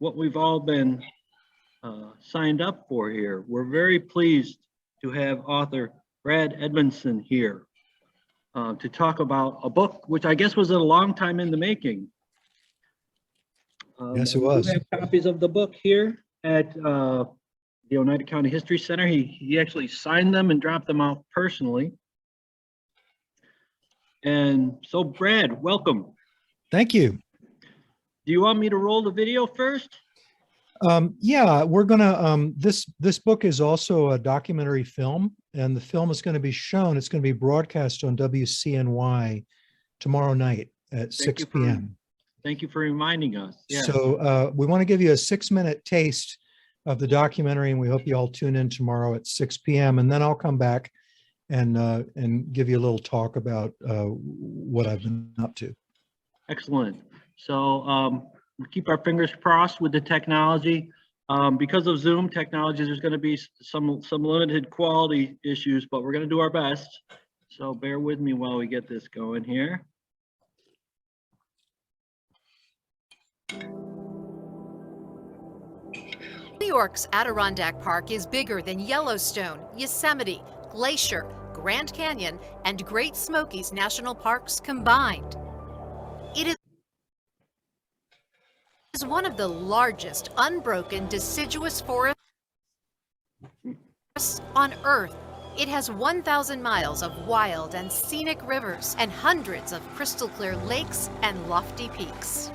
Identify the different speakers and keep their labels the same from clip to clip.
Speaker 1: what we've all been signed up for here. We're very pleased to have author Brad Edmondson here to talk about a book, which I guess was a long time in the making.
Speaker 2: Yes, it
Speaker 1: we
Speaker 2: was.
Speaker 1: do have copies of the book here at the Oneida County History Center. He actually signed them and dropped them out personally. And so, Brad, welcome.
Speaker 2: Thank you.
Speaker 1: Do you want me to roll the video first?
Speaker 2: Yeah, we're gonna. This book is also a documentary film, and the film is going to be shown. It's going to be broadcast on WCNY tomorrow night at 6 p.m.
Speaker 1: Thank you for reminding us. Yeah.
Speaker 2: So we want to give you a 6-minute taste of the documentary, and we hope you all tune in tomorrow at 6 p.m. And then I'll come back and give you a little talk about what I've been up to.
Speaker 1: Excellent. So we keep our fingers crossed with the technology. Because of Zoom technology, there's going to be some limited quality issues, but we're going to do our best. So bear with me while we get this going here.
Speaker 3: New York's Adirondack Park is bigger than Yellowstone, Yosemite, Glacier, Grand Canyon, and Great Smokies National Parks combined. It is one of the largest unbroken deciduous forests on Earth. It has 1,000 miles of wild and scenic rivers and hundreds of crystal clear lakes and lofty peaks.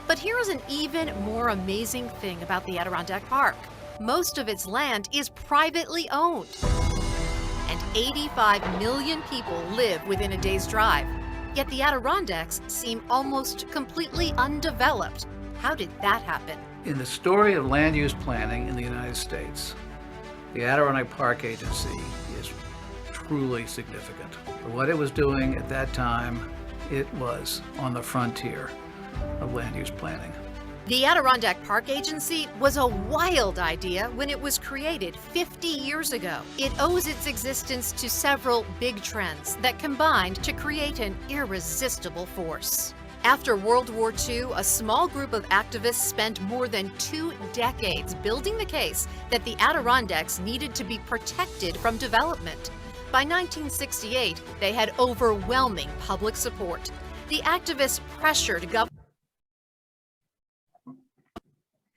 Speaker 3: But here is an even more amazing thing about the Adirondack Park. Most of its land is privately owned, and 85 million people live within a day's drive. Yet the Adirondacks seem almost completely undeveloped. How did that happen?
Speaker 4: In the story of land use planning in the United States, the Adirondack Park Agency is truly significant. For what it was doing at that time, it was on the frontier of land use planning.
Speaker 3: The Adirondack Park Agency was a wild idea when it was created 50 years ago. It owes its existence to several big trends that combined to create an irresistible force. After World War II, a small group of activists spent more than 2 decades building the case that the Adirondacks needed to be protected from development. By 1968, they had overwhelming public support. The activists pressured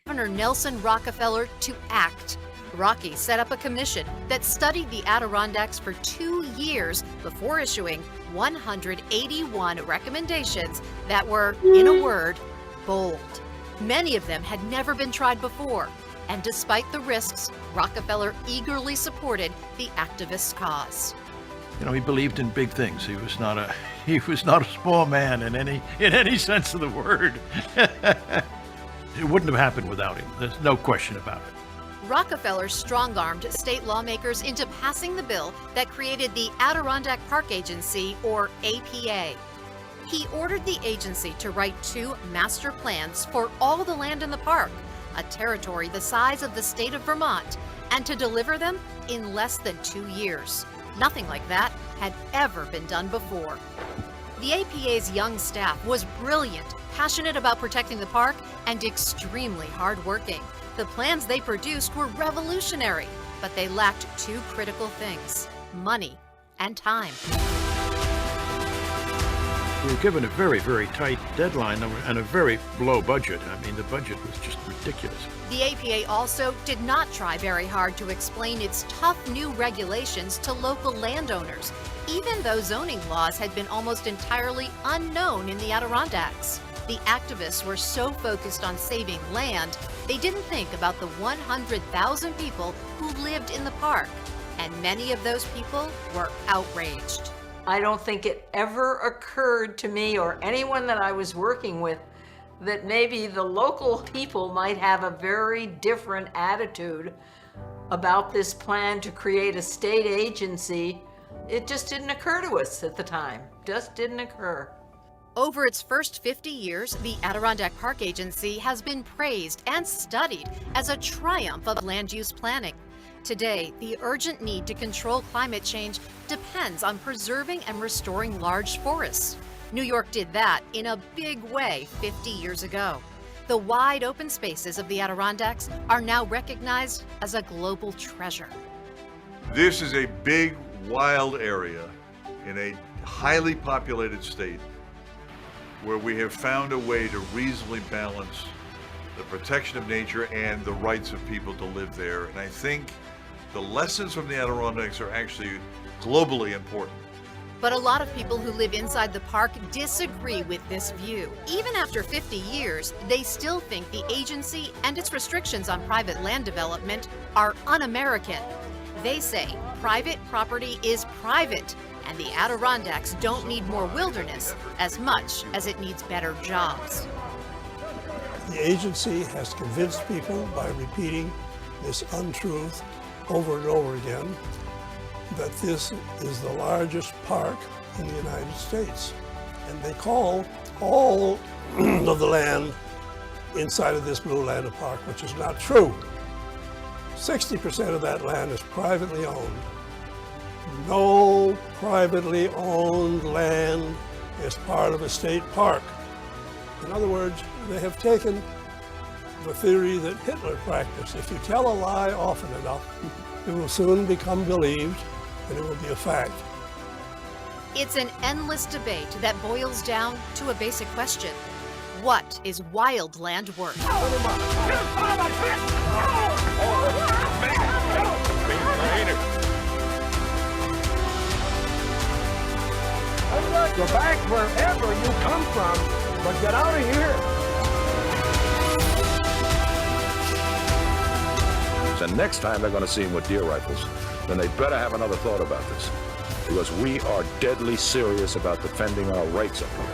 Speaker 3: Governor Nelson Rockefeller to act. Rocky set up a commission that studied the Adirondacks for 2 years before issuing 181 recommendations that were, in a word, bold. Many of them had never been tried before, and despite the risks, Rockefeller eagerly supported the activists' cause.
Speaker 5: You know, he believed in big things. He was not a small man in any sense of the word. It wouldn't have happened without him. There's no question about it.
Speaker 3: Rockefeller strong-armed state lawmakers into passing the bill that created the Adirondack Park Agency, or APA. He ordered the agency to write 2 master plans for all the land in the park, a territory the size of the state of Vermont, and to deliver them in less than 2 years. Nothing like that had ever been done before. The APA's young staff was brilliant, passionate about protecting the park, and extremely hardworking. The plans they produced were revolutionary, but they lacked 2 critical things: money and time.
Speaker 5: We were given a very, very tight deadline and a very low budget. I mean, the budget was just ridiculous.
Speaker 3: The APA also did not try very hard to explain its tough new regulations to local landowners, even though zoning laws had been almost entirely unknown in the Adirondacks. The activists were so focused on saving land, they didn't think about the 100,000 people who lived in the park, and many of those people were outraged.
Speaker 6: I don't think it ever occurred to me or anyone that I was working with that maybe the local people might have a very different attitude about this plan to create a state agency. It just didn't occur to us at the time. Just didn't occur.
Speaker 3: Over its first 50 years, the Adirondack Park Agency has been praised and studied as a triumph of land use planning. Today, the urgent need to control climate change depends on preserving and restoring large forests. New York did that in a big way 50 years ago. The wide open spaces of the Adirondacks are now recognized as a global treasure.
Speaker 7: This is a big, wild area in a highly populated state where we have found a way to reasonably balance the protection of nature and the rights of people to live there. And I think the lessons from the Adirondacks are actually globally important.
Speaker 3: But a lot of people who live inside the park disagree with this view. Even after 50 years, they still think the agency and its restrictions on private land development are un-American. They say private property is private, and the Adirondacks don't need more wilderness as much as it needs better jobs.
Speaker 8: The agency has convinced people by repeating this untruth over and over again that this is the largest park in the United States. And they call all of the land inside of this Blue Land Park, which is not true. 60% of that land is privately owned. No privately owned land is part of a state park. In other words, they have taken the theory that Hitler practiced. If you tell a lie often enough, it will soon become believed and it will be a fact.
Speaker 3: It's an endless debate that boils down to a basic question. What is wildland worth?
Speaker 9: Go back wherever you come from, but get out of here.
Speaker 10: And next time they're going to see him with deer rifles, then they better have another thought about this, because we are deadly serious about defending our rights up here.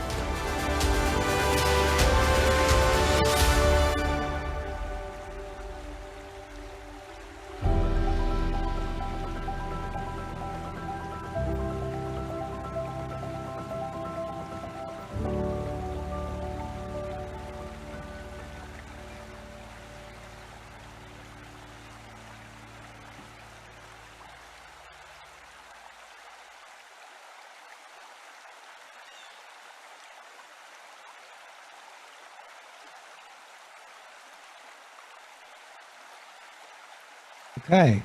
Speaker 2: Okay.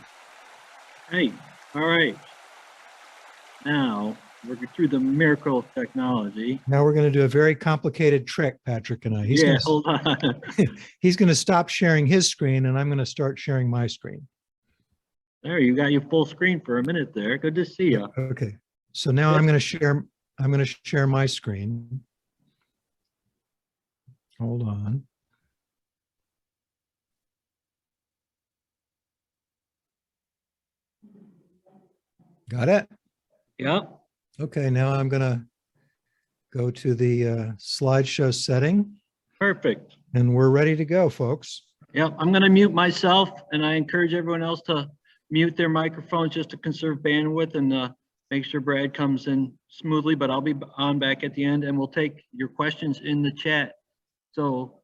Speaker 1: Hey, all right. Now, working through the miracle of technology.
Speaker 2: Now we're going to do a very complicated trick, Patrick and I.
Speaker 1: Yeah, hold on.
Speaker 2: He's going to stop sharing his screen and I'm going to start sharing my screen.
Speaker 1: There, you got your full screen for a minute there. Good to see you.
Speaker 2: Okay. So now I'm going to share my screen. Hold on. Got it?
Speaker 1: Yep.
Speaker 2: Okay, now I'm going to go to the slideshow setting.
Speaker 1: Perfect.
Speaker 2: And we're ready to go, folks.
Speaker 1: Yep, I'm going to mute myself, and I encourage everyone else to mute their microphones just to conserve bandwidth and make sure Brad comes in smoothly, but I'll be on back at the end, and we'll take your questions in the chat. So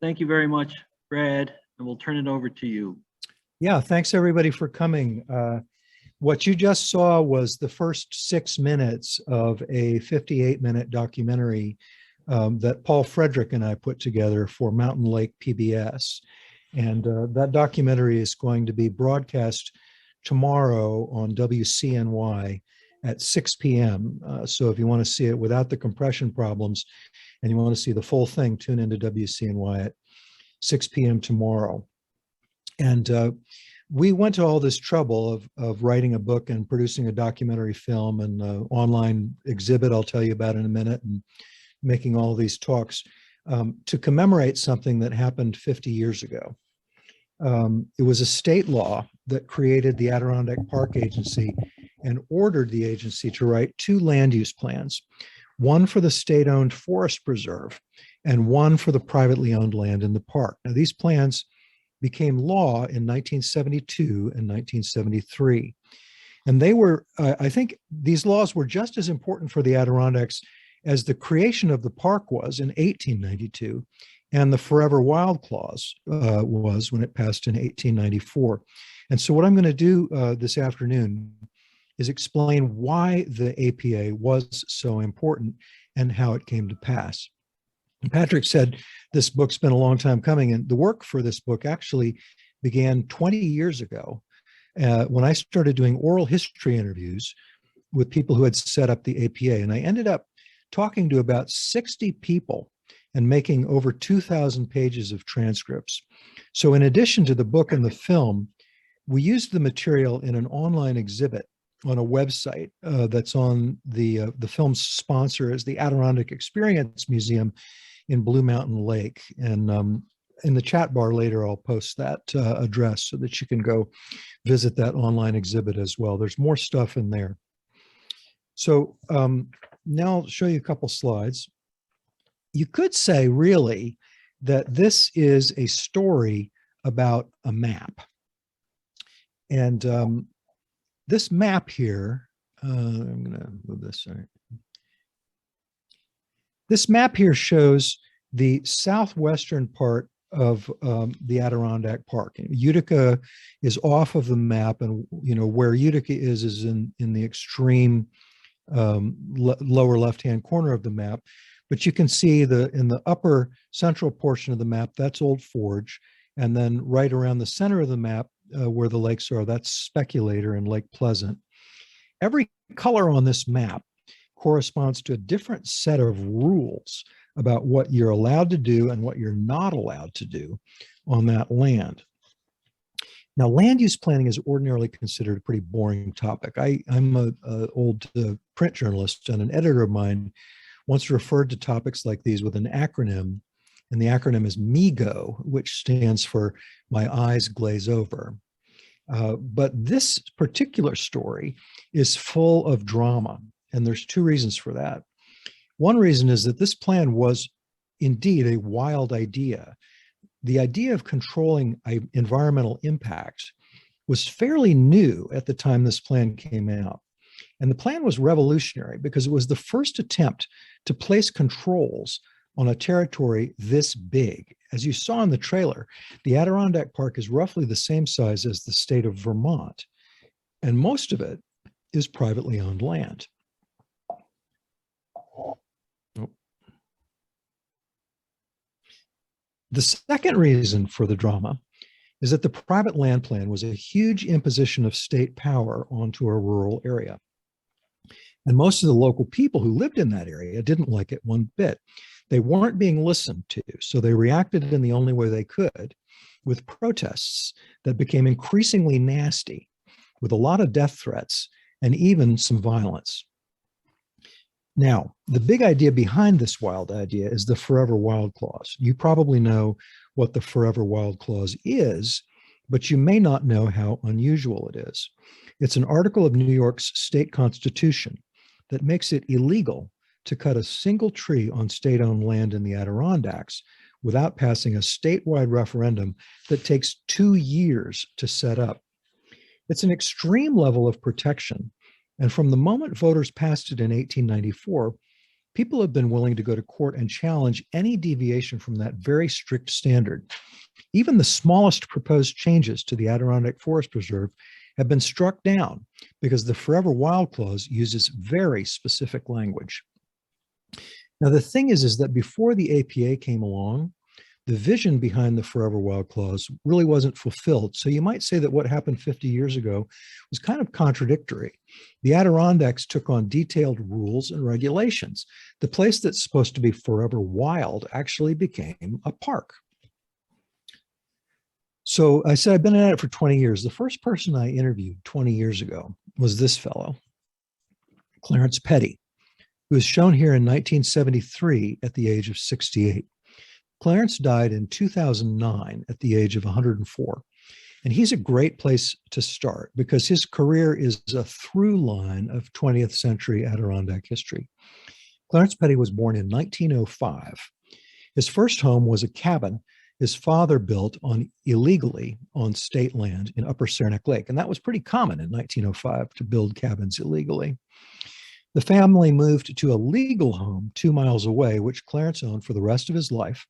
Speaker 1: thank you very much, Brad, and we'll turn it over to you.
Speaker 2: Yeah, thanks everybody for coming. What you just saw was the first 6 minutes of a 58-minute documentary that Paul Frederick and I put together for Mountain Lake PBS. And that documentary is going to be broadcast tomorrow on WCNY at 6 p.m. So if you want to see it without the compression problems and you want to see the full thing, tune into WCNY at 6 p.m. tomorrow. And we went to all this trouble of writing a book and producing a documentary film and an online exhibit I'll tell you about in a minute, and making all these talks to commemorate something that happened 50 years ago. It was a state law that created the Adirondack Park Agency and ordered the agency to write 2 land use plans, one for the state-owned forest preserve and one for the privately owned land in the park. Now, these plans became law in 1972 and 1973. And they were, I think these laws were just as important for the Adirondacks as the creation of the park was in 1892 and the Forever Wild Clause was when it passed in 1894. And so what I'm going to do this afternoon is explain why the APA was so important and how it came to pass. Patrick said this book's been a long time coming, and the work for this book actually began 20 years ago when I started doing oral history interviews with people who had set up the APA. And I ended up talking to about 60 people and making over 2,000 pages of transcripts. So in addition to the book and the film, we used the material in an online exhibit on a website that's on the film's sponsor is the Adirondack Experience Museum in Blue Mountain Lake. And in the chat bar later, I'll post that address so that you can go visit that online exhibit as well. There's more stuff in there. So now I'll show you a couple slides. You could say really that this is a story about a map. And this map here, I'm going to move this. Sorry. This map here shows the southwestern part of the Adirondack Park. Utica is off of the map, and where Utica is in the extreme lower left-hand corner of the map. But you can see in the upper central portion of the map, that's Old Forge, and then right around the center of the map where the lakes are, that's Speculator and Lake Pleasant. Every color on this map corresponds to a different set of rules about what you're allowed to do and what you're not allowed to do on that land. Now, land use planning is ordinarily considered a pretty boring topic. I'm an old print journalist, and an editor of mine once referred to topics like these with an acronym, and the acronym is MEGO, which stands for My Eyes Glaze Over. But this particular story is full of drama, and there's two reasons for that. One reason is that this plan was indeed a wild idea. The idea of controlling environmental impact was fairly new at the time this plan came out. And the plan was revolutionary because it was the first attempt to place controls on a territory this big. As you saw in the trailer, the Adirondack Park is roughly the same size as the state of Vermont, and most of it is privately owned land. The second reason for the drama is that the private land plan was a huge imposition of state power onto a rural area. And most of the local people who lived in that area didn't like it one bit. They weren't being listened to, so they reacted in the only way they could, with protests that became increasingly nasty, with a lot of death threats and even some violence. Now, the big idea behind this wild idea is the Forever Wild Clause. You probably know what the Forever Wild Clause is, but you may not know how unusual it is. It's an article of New York's state constitution that makes it illegal to cut a single tree on state-owned land in the Adirondacks without passing a statewide referendum that takes 2 years to set up. It's an extreme level of protection. And from the moment voters passed it in 1894, people have been willing to go to court and challenge any deviation from that very strict standard. Even the smallest proposed changes to the Adirondack Forest Preserve have been struck down because the Forever Wild Clause uses very specific language. Now, the thing is that before the APA came along, the vision behind the Forever Wild Clause really wasn't fulfilled. So you might say that what happened 50 years ago was kind of contradictory. The Adirondacks took on detailed rules and regulations. The place that's supposed to be forever wild actually became a park. So I said, I've been at it for 20 years. The first person I interviewed 20 years ago was this fellow, Clarence Petty, who was shown here in 1973 at the age of 68. Clarence died in 2009 at the age of 104. And he's a great place to start because his career is a through line of 20th century Adirondack history. Clarence Petty was born in 1905. His first home was a cabin his father built illegally on state land in Upper Saranac Lake. And that was pretty common in 1905 to build cabins illegally. The family moved to a legal home 2 miles away, which Clarence owned for the rest of his life.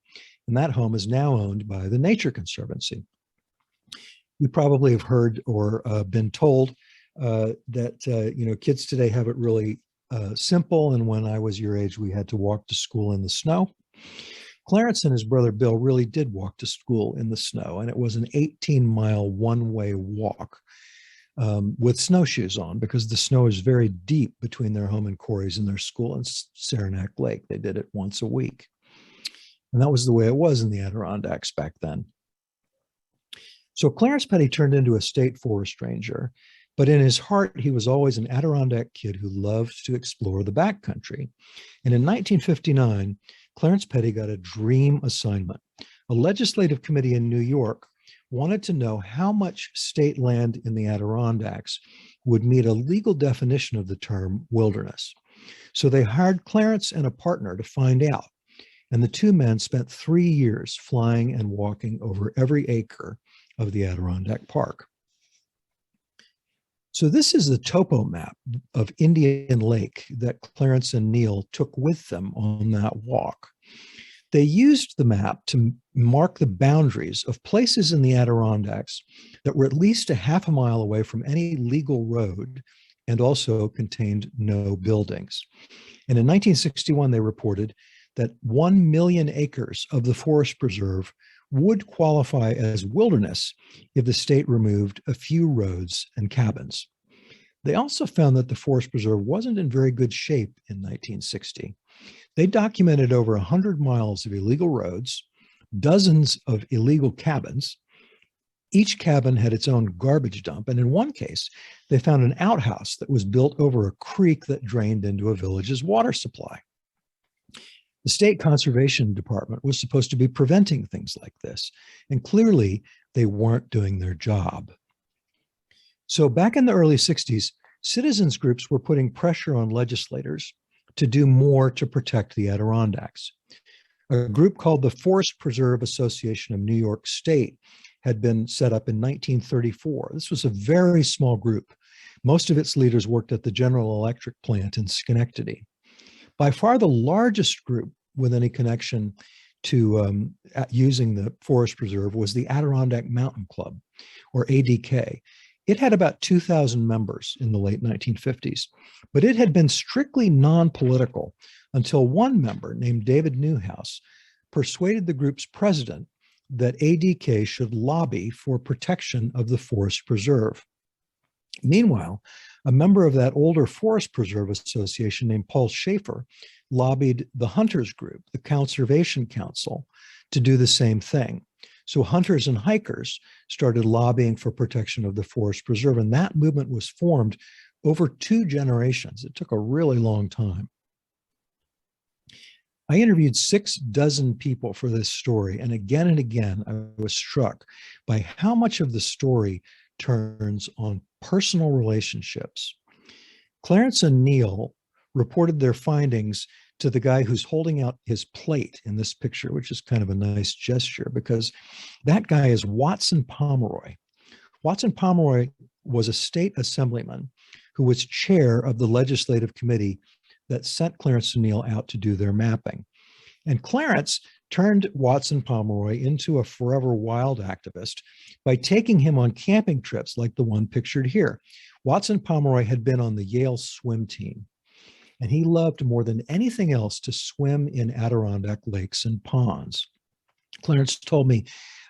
Speaker 2: And that home is now owned by the Nature Conservancy. You probably have heard or been told that kids today have it really simple. And when I was your age, we had to walk to school in the snow. Clarence and his brother Bill really did walk to school in the snow, and it was an 18-mile one-way walk with snowshoes on, because the snow is very deep between their home in Corey's and their school in Saranac Lake. They did it once a week. And that was the way it was in the Adirondacks back then. So Clarence Petty turned into a state forest ranger, but in his heart, he was always an Adirondack kid who loved to explore the backcountry. And in 1959, Clarence Petty got a dream assignment. A legislative committee in New York wanted to know how much state land in the Adirondacks would meet a legal definition of the term wilderness. So they hired Clarence and a partner to find out. And the two men spent 3 years flying and walking over every acre of the Adirondack Park. So this is the topo map of Indian Lake that Clarence and Neil took with them on that walk. They used the map to mark the boundaries of places in the Adirondacks that were at least a half a mile away from any legal road and also contained no buildings. And in 1961, they reported that 1 million acres of the forest preserve would qualify as wilderness if the state removed a few roads and cabins. They also found that the forest preserve wasn't in very good shape in 1960. They documented over 100 miles of illegal roads, dozens of illegal cabins. Each cabin had its own garbage dump, and in one case, they found an outhouse that was built over a creek that drained into a village's water supply. The State Conservation Department was supposed to be preventing things like this, and clearly they weren't doing their job. So back in the early 60s, citizens groups were putting pressure on legislators to do more to protect the Adirondacks. A group called the Forest Preserve Association of New York State had been set up in 1934. This was a very small group. Most of its leaders worked at the General Electric plant in Schenectady. By far the largest group with any connection to using the forest preserve was the Adirondack Mountain Club, or ADK. It had about 2,000 members in the late 1950s, but it had been strictly non-political until one member named David Newhouse persuaded the group's president that ADK should lobby for protection of the forest preserve. Meanwhile, a member of that older Forest Preserve Association named Paul Schaefer lobbied the Hunters Group, the Conservation Council, to do the same thing. So hunters and hikers started lobbying for protection of the forest preserve, and that movement was formed over 2 generations. It took a really long time. I interviewed 6 people for this story, and again, I was struck by how much of the story turns on personal relationships. Clarence and Neil reported their findings to the guy who's holding out his plate in this picture, which is kind of a nice gesture, because that guy is Watson Pomeroy. Watson Pomeroy was a state assemblyman who was chair of the legislative committee that sent Clarence and Neil out to do their mapping. And Clarence turned Watson Pomeroy into a forever wild activist by taking him on camping trips like the one pictured here. Watson Pomeroy had been on the Yale swim team, and he loved more than anything else to swim in Adirondack lakes and ponds. Clarence told me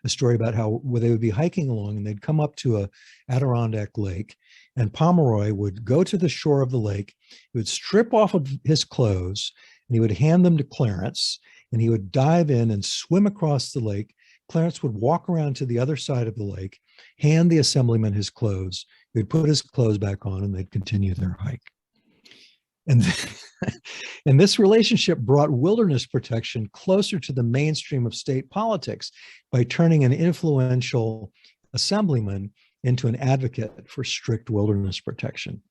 Speaker 2: a story about how they would be hiking along and they'd come up to a Adirondack lake, and Pomeroy would go to the shore of the lake, he would strip off of his clothes, and he would hand them to Clarence, and he would dive in and swim across the lake. Clarence would walk around to the other side of the lake, hand the assemblyman his clothes, he would put his clothes back on, and they'd continue their hike. And this relationship brought wilderness protection closer to the mainstream of state politics by turning an influential assemblyman into an advocate for strict wilderness protection.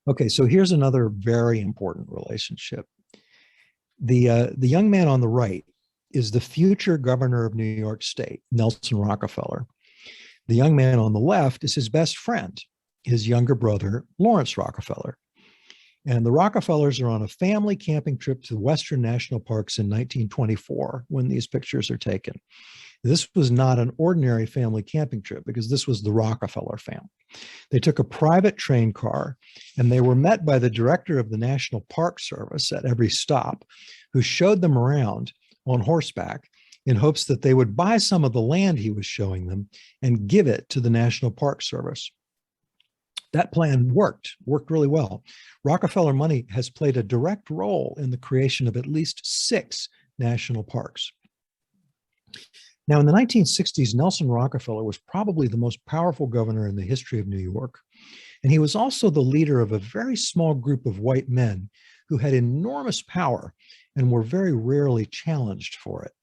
Speaker 2: Okay, so here's another very important relationship. The young man on the right is the future governor of New York State, Nelson Rockefeller. The young man on the left is his best friend, his younger brother, Lawrence Rockefeller. And the Rockefellers are on a family camping trip to the Western National Parks in 1924 when these pictures are taken. This was not an ordinary family camping trip because this was the Rockefeller family. They took a private train car and they were met by the director of the National Park Service at every stop, who showed them around on horseback in hopes that they would buy some of the land he was showing them and give it to the National Park Service. That plan worked really well. Rockefeller money has played a direct role in the creation of at least 6 national parks. Now, in the 1960s, Nelson Rockefeller was probably the most powerful governor in the history of New York, and he was also the leader of a very small group of white men who had enormous power and were very rarely challenged for it.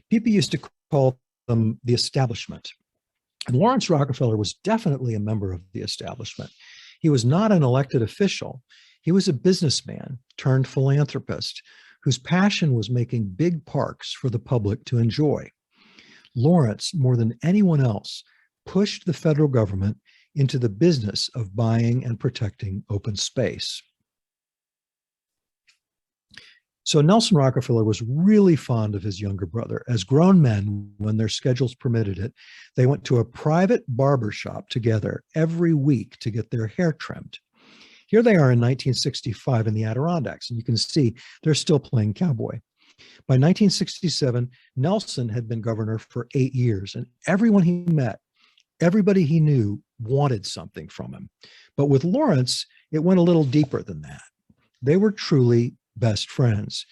Speaker 2: People used to call them the establishment. And Lawrence Rockefeller was definitely a member of the establishment. He was not an elected official. He was a businessman turned philanthropist whose passion was making big parks for the public to enjoy. Lawrence, more than anyone else, pushed the federal government into the business of buying and protecting open space. So Nelson Rockefeller was really fond of his younger brother. As grown men, when their schedules permitted it, they went to a private barber shop together every week to get their hair trimmed. Here they are in 1965 in the Adirondacks, and you can see they're still playing cowboy. By 1967, Nelson had been governor for 8 years, and everyone he met, everybody he knew, wanted something from him. But with Lawrence, it went a little deeper than that. They were truly best friends.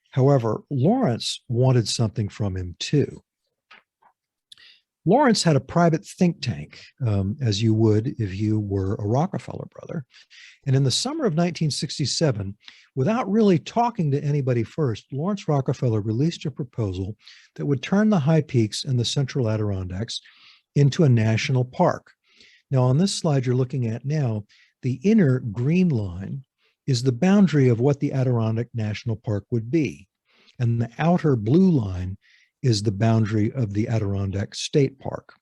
Speaker 2: However, Lawrence wanted something from him too. Lawrence had a private think tank, as you would if you were a Rockefeller brother. And in the summer of 1967, without really talking to anybody first, Lawrence Rockefeller released a proposal that would turn the high peaks in the central Adirondacks into a national park. Now, on this slide you're looking at now, the inner green line is the boundary of what the Adirondack National Park would be. And the outer blue line is the boundary of the Adirondack State Park.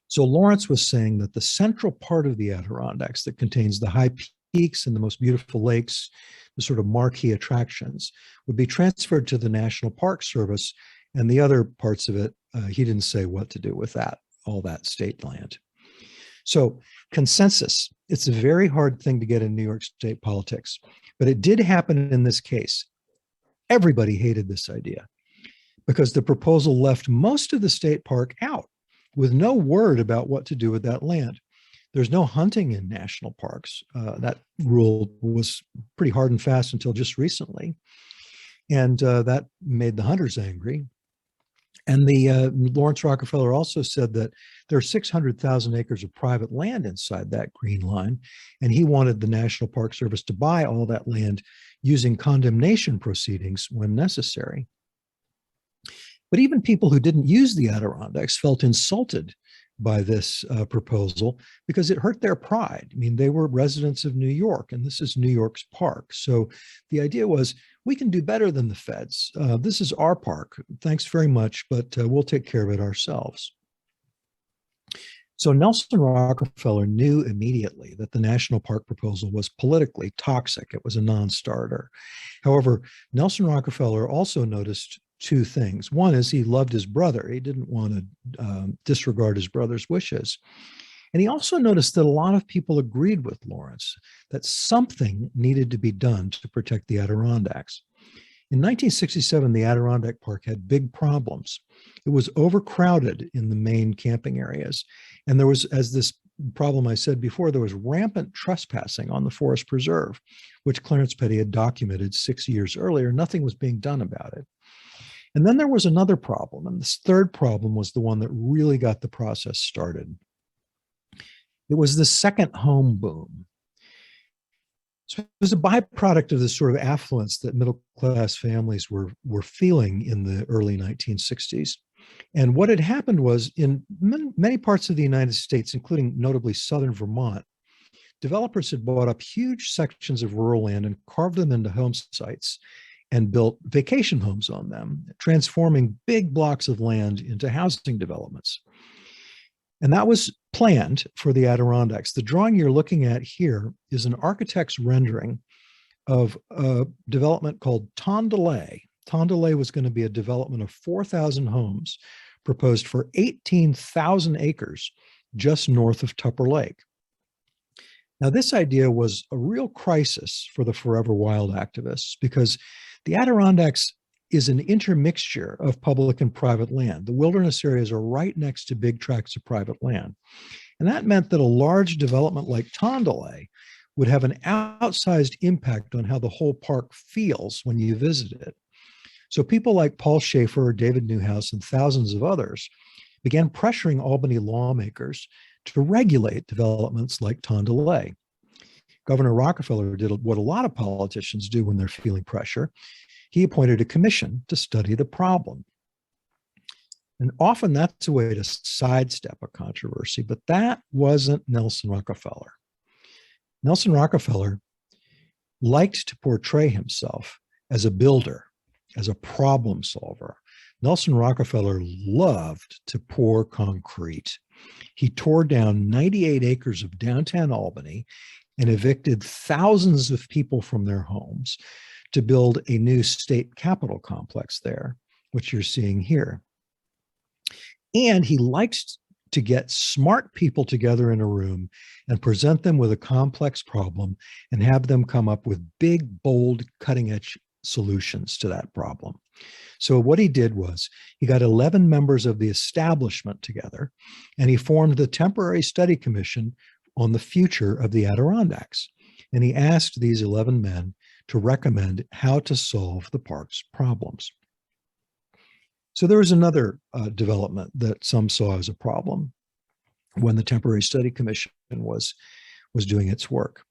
Speaker 2: So Lawrence was saying that the central part of the Adirondacks that contains the high peaks and the most beautiful lakes, the sort of marquee attractions, would be transferred to the National Park Service, and the other parts of it, he didn't say what to do with that, all that state land. So consensus, it's a very hard thing to get in New York State politics, but it did happen in this case. Everybody hated this idea because the proposal left most of the state park out with no word about what to do with that land. There's no hunting in national parks. That rule was pretty hard and fast until just recently. And that made the hunters angry. And the Lawrence Rockefeller also said that there are 600,000 acres of private land inside that green line, and he wanted the National Park Service to buy all that land using condemnation proceedings when necessary. But even people who didn't use the Adirondacks felt insulted by this proposal because it hurt their pride. I mean, they were residents of New York, and this is New York's park. So the idea was, we can do better than the feds. This is our park. Thanks very much, but we'll take care of it ourselves. So Nelson Rockefeller knew immediately that the national park proposal was politically toxic. It was a non-starter. However, Nelson Rockefeller also noticed 2 things. One is he loved his brother. He didn't want to disregard his brother's wishes. And he also noticed that a lot of people agreed with Lawrence that something needed to be done to protect the Adirondacks. In 1967, the Adirondack Park had big problems. It was overcrowded in the main camping areas. And there was, as this problem I said before, there was rampant trespassing on the forest preserve, which Clarence Petty had documented 6 years earlier. Nothing was being done about it. And then there was another problem, and this third problem was the one that really got the process started. It was the second home boom. So it was a byproduct of this sort of affluence that middle-class families were feeling in the early 1960s. And what had happened was, in many parts of the United States, including notably southern Vermont, developers had bought up huge sections of rural land and carved them into home sites and built vacation homes on them, transforming big blocks of land into housing developments. And that was planned for the Adirondacks. The drawing you're looking at here is an architect's rendering of a development called Tondelay. Tondelay was going to be a development of 4,000 homes proposed for 18,000 acres just north of Tupper Lake. Now, this idea was a real crisis for the Forever Wild activists because the Adirondacks is an intermixture of public and private land. The wilderness areas are right next to big tracts of private land. And that meant that a large development like Tondalay would have an outsized impact on how the whole park feels when you visit it. So people like Paul Schaefer, David Newhouse, and thousands of others began pressuring Albany lawmakers to regulate developments like Tondalay. Governor Rockefeller did what a lot of politicians do when they're feeling pressure. He appointed a commission to study the problem. And often that's a way to sidestep a controversy, but that wasn't Nelson Rockefeller. Nelson Rockefeller liked to portray himself as a builder, as a problem solver. Nelson Rockefeller loved to pour concrete. He tore down 98 acres of downtown Albany and evicted thousands of people from their homes to build a new state capitol complex there, which you're seeing here. And he liked to get smart people together in a room and present them with a complex problem and have them come up with big, bold, cutting-edge solutions to that problem. So what he did was he got 11 members of the establishment together, and he formed the Temporary Study Commission on the future of the Adirondacks. And he asked these 11 men to recommend how to solve the park's problems. So there was another development that some saw as a problem when the Temporary Study Commission was doing its work.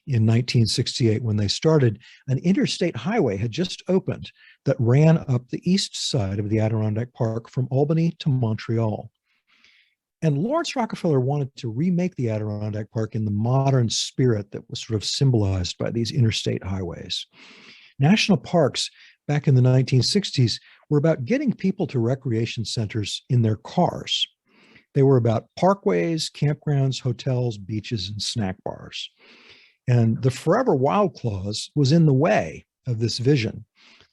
Speaker 2: In 1968, when they started, an interstate highway had just opened that ran up the east side of the Adirondack Park from Albany to Montreal. And Lawrence Rockefeller wanted to remake the Adirondack Park in the modern spirit that was sort of symbolized by these interstate highways. National parks back in the 1960s were about getting people to recreation centers in their cars. They were about parkways, campgrounds, hotels, beaches, and snack bars. And the Forever Wild clause was in the way of this vision.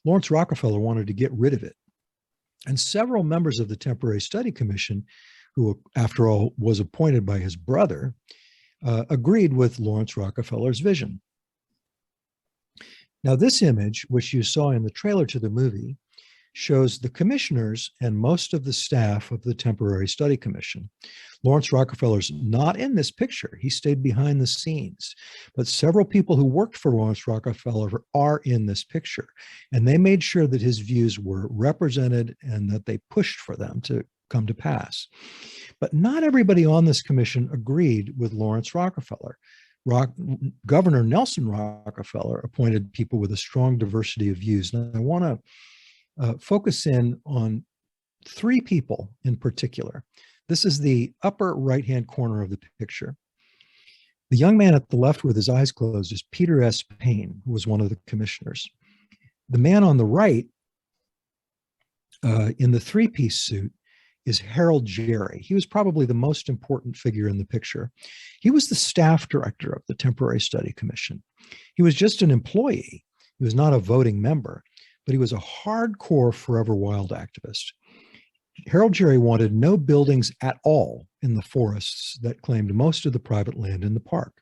Speaker 2: Lawrence Rockefeller wanted to get rid of it. And several members of the Temporary Study Commission, who, after all, was appointed by his brother, agreed with Lawrence Rockefeller's vision. Now, this image, which you saw in the trailer to the movie, shows the commissioners and most of the staff of the Temporary Study Commission. Lawrence Rockefeller's not in this picture. He stayed behind the scenes. But several people who worked for Lawrence Rockefeller are in this picture. And they made sure that his views were represented and that they pushed for them to come to pass. But not everybody on this commission agreed with Lawrence Rockefeller. Governor Nelson Rockefeller appointed people with a strong diversity of views. Now, I want to focus in on three people in particular. This is the upper right-hand corner of the picture. The young man at the left with his eyes closed is Peter S. Payne, who was one of the commissioners. The man on the right in the three-piece suit is Harold Jerry. He was probably the most important figure in the picture. He was the staff director of the Temporary Study Commission. He was just an employee. He was not a voting member, but he was a hardcore Forever Wild activist. Harold Jerry wanted no buildings at all in the forests that claimed most of the private land in the park.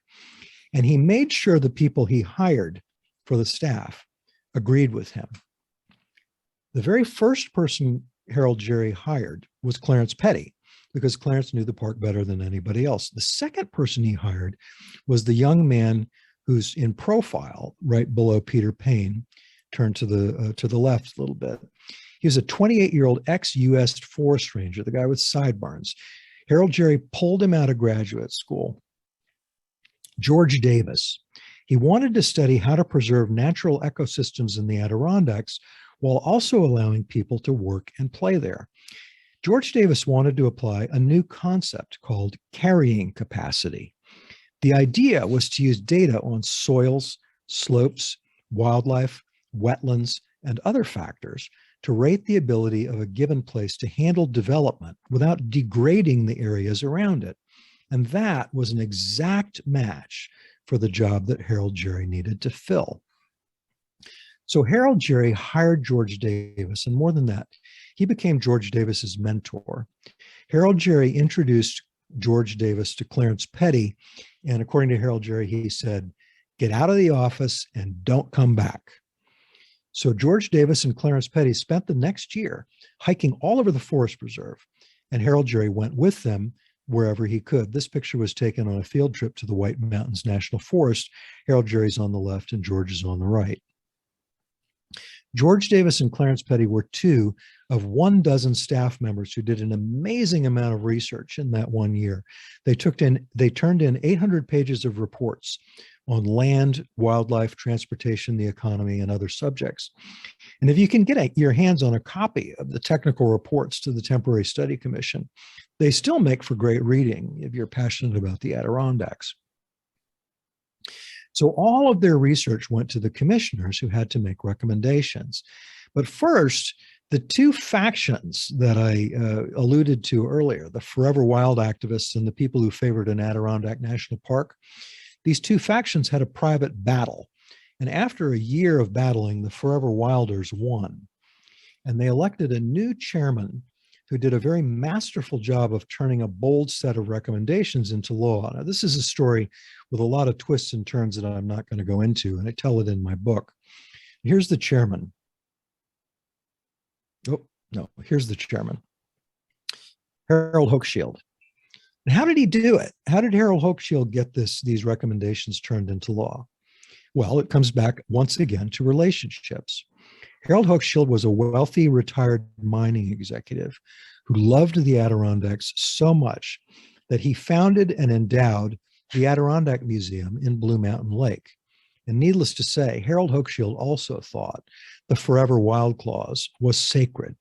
Speaker 2: And he made sure the people he hired for the staff agreed with him. The very first person Harold Jerry hired was Clarence Petty, because Clarence knew the park better than anybody else. The second person he hired was the young man who's in profile right below Peter Payne, turned to the left a little bit. He was a 28-year-old ex-U.S. forest ranger, the guy with sideburns. Harold Jerry pulled him out of graduate school. George Davis. He wanted to study how to preserve natural ecosystems in the Adirondacks while also allowing people to work and play there. George Davis wanted to apply a new concept called carrying capacity. The idea was to use data on soils, slopes, wildlife, wetlands, and other factors to rate the ability of a given place to handle development without degrading the areas around it. And that was an exact match for the job that Harold Jerry needed to fill. So Harold Jerry hired George Davis, and more than that, he became George Davis's mentor. Harold Jerry introduced George Davis to Clarence Petty, and according to Harold Jerry, he said, "Get out of the office and don't come back." So George Davis and Clarence Petty spent the next year hiking all over the forest preserve, and Harold Jerry went with them wherever he could. This picture was taken on a field trip to the White Mountains National Forest. Harold Jerry's on the left and George is on the right. George Davis and Clarence Petty were two of 12 staff members who did an amazing amount of research in that one year. They turned in 800 pages of reports on land, wildlife, transportation, the economy, and other subjects. And if you can get your hands on a copy of the technical reports to the Temporary Study Commission, they still make for great reading if you're passionate about the Adirondacks. So all of their research went to the commissioners who had to make recommendations. But first, the two factions that I alluded to earlier, the Forever Wild activists and the people who favored an Adirondack National Park, these two factions had a private battle. And after a year of battling, the Forever Wilders won. And they elected a new chairman who did a very masterful job of turning a bold set of recommendations into law. Now, this is a story with a lot of twists and turns that I'm not going to go into, and I tell it in my book. Here's the chairman. Oh, no, here's the chairman. Harold Hookshield. And how did he do it? How did Harold Hookshield get these recommendations turned into law? Well, it comes back once again to relationships. Harold Hookshield was a wealthy retired mining executive who loved the Adirondacks so much that he founded and endowed the Adirondack Museum in Blue Mountain Lake. And needless to say, Harold Hookshield also thought the Forever Wild Clause was sacred.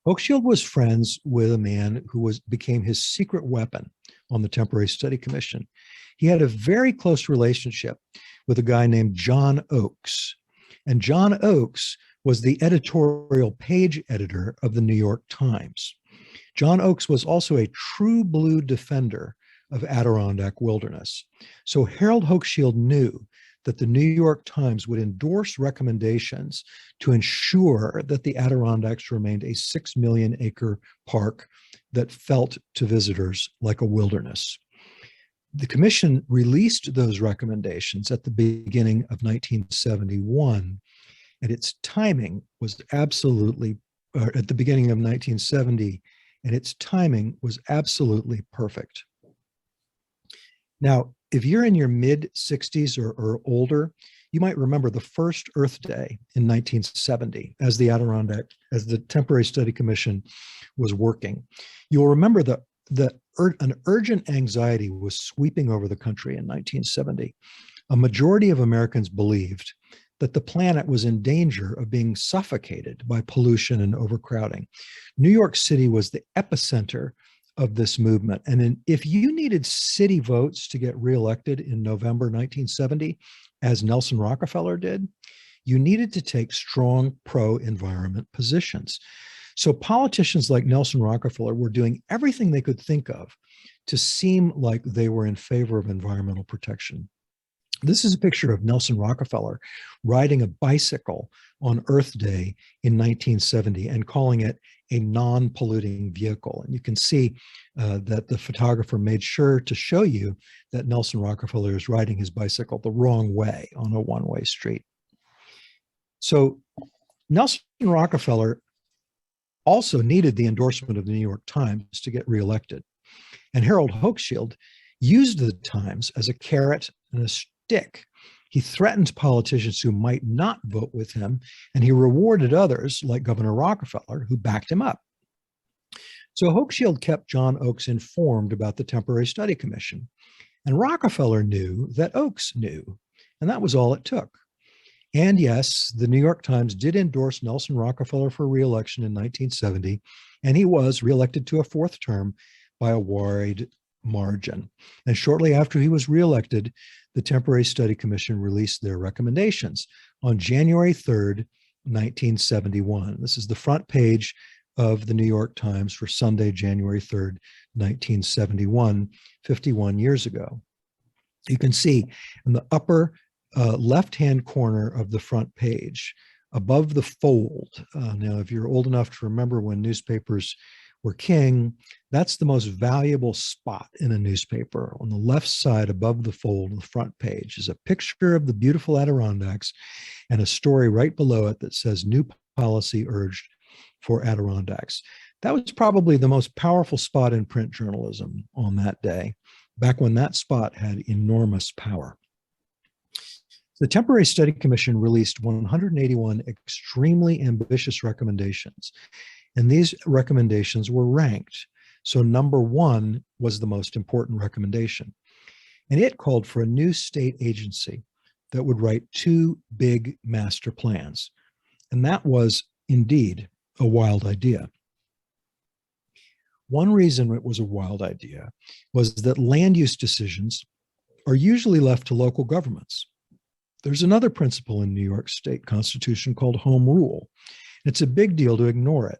Speaker 2: Hookshield was friends with a man who became his secret weapon on the Temporary Study Commission. He had a very close relationship with a guy named John Oakes. And John Oakes was the editorial page editor of the New York Times. John Oakes was also a true blue defender of Adirondack wilderness. So Harold Hookshield knew that the New York Times would endorse recommendations to ensure that the Adirondacks remained a 6 million acre park that felt to visitors like a wilderness. The commission released those recommendations at the beginning of 1971, and its timing was absolutely, at the beginning of 1970, and its timing was absolutely perfect. Now, if you're in your mid-60s or older, you might remember the first Earth Day in 1970 as the Temporary Study Commission was working. You'll remember that an urgent anxiety was sweeping over the country in 1970. A majority of Americans believed that the planet was in danger of being suffocated by pollution and overcrowding. New York City was the epicenter of this movement. And if you needed city votes to get reelected in November 1970, as Nelson Rockefeller did, you needed to take strong pro-environment positions. So politicians like Nelson Rockefeller were doing everything they could think of to seem like they were in favor of environmental protection. This is a picture of Nelson Rockefeller riding a bicycle on Earth Day in 1970 and calling it a non-polluting vehicle. And you can see that the photographer made sure to show you that Nelson Rockefeller is riding his bicycle the wrong way on a one-way street. So Nelson Rockefeller also needed the endorsement of the New York Times to get reelected. And Harold Hookshield used the Times as a carrot and a stick. He threatened politicians who might not vote with him, and he rewarded others, like Governor Rockefeller, who backed him up. So Hookshield kept John Oakes informed about the Temporary Study Commission. And Rockefeller knew that Oakes knew, and that was all it took. And yes, the New York Times did endorse Nelson Rockefeller for re-election in 1970, and he was reelected to a fourth term by a wide margin. And shortly after he was reelected, the Temporary Study Commission released their recommendations on January 3rd, 1971. This is the front page of the New York Times for Sunday, January 3rd, 1971, 51 years ago. You can see in the upper left-hand corner of the front page, above the fold. Now, if you're old enough to remember when newspapers were king, that's the most valuable spot in a newspaper. On the left side above the fold, the front page, is a picture of the beautiful Adirondacks and a story right below it that says new policy urged for Adirondacks. That was probably the most powerful spot in print journalism on that day, back when that spot had enormous power. The Temporary Study Commission released 181 extremely ambitious recommendations, and these recommendations were ranked. So number one was the most important recommendation, and it called for a new state agency that would write two big master plans. And that was indeed a wild idea. One reason it was a wild idea was that land use decisions are usually left to local governments. There's another principle in New York State Constitution called home rule. It's a big deal to ignore it.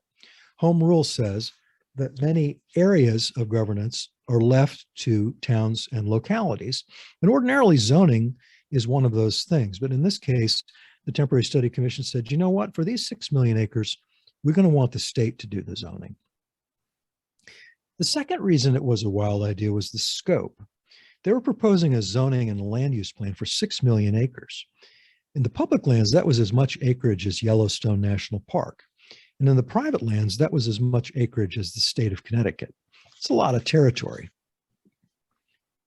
Speaker 2: Home rule says that many areas of governance are left to towns and localities, and ordinarily zoning is one of those things. But in this case, the Temporary Study Commission said, you know what, for these 6 million acres, we're going to want the state to do the zoning. The second reason it was a wild idea was the scope. They were proposing a zoning and land use plan for 6 million acres. In the public lands, that was as much acreage as Yellowstone National Park. And in the private lands, that was as much acreage as the state of Connecticut. It's a lot of territory.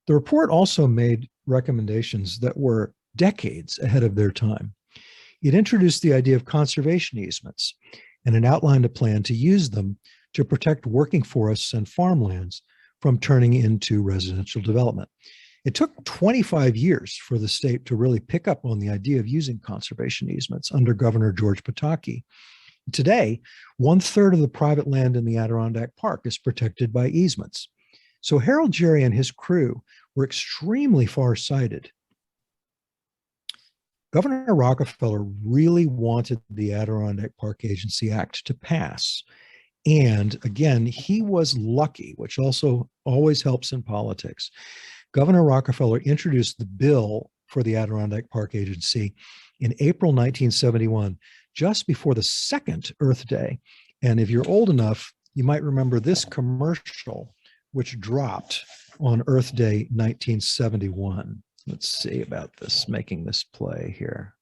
Speaker 2: The report also made recommendations that were decades ahead of their time. It introduced the idea of conservation easements, and it outlined a plan to use them to protect working forests and farmlands from turning into residential development. It took 25 years for the state to really pick up on the idea of using conservation easements under Governor George Pataki. Today, 1/3 of the private land in the Adirondack Park is protected by easements. So Harold Jerry and his crew were extremely far-sighted. Governor Rockefeller really wanted the Adirondack Park Agency Act to pass. And again, he was lucky, which also always helps in politics. Governor Rockefeller introduced the bill for the Adirondack Park Agency in April 1971, just before the second Earth Day. And if you're old enough, you might remember this commercial, which dropped on Earth Day 1971. Let's see about this, making this play here.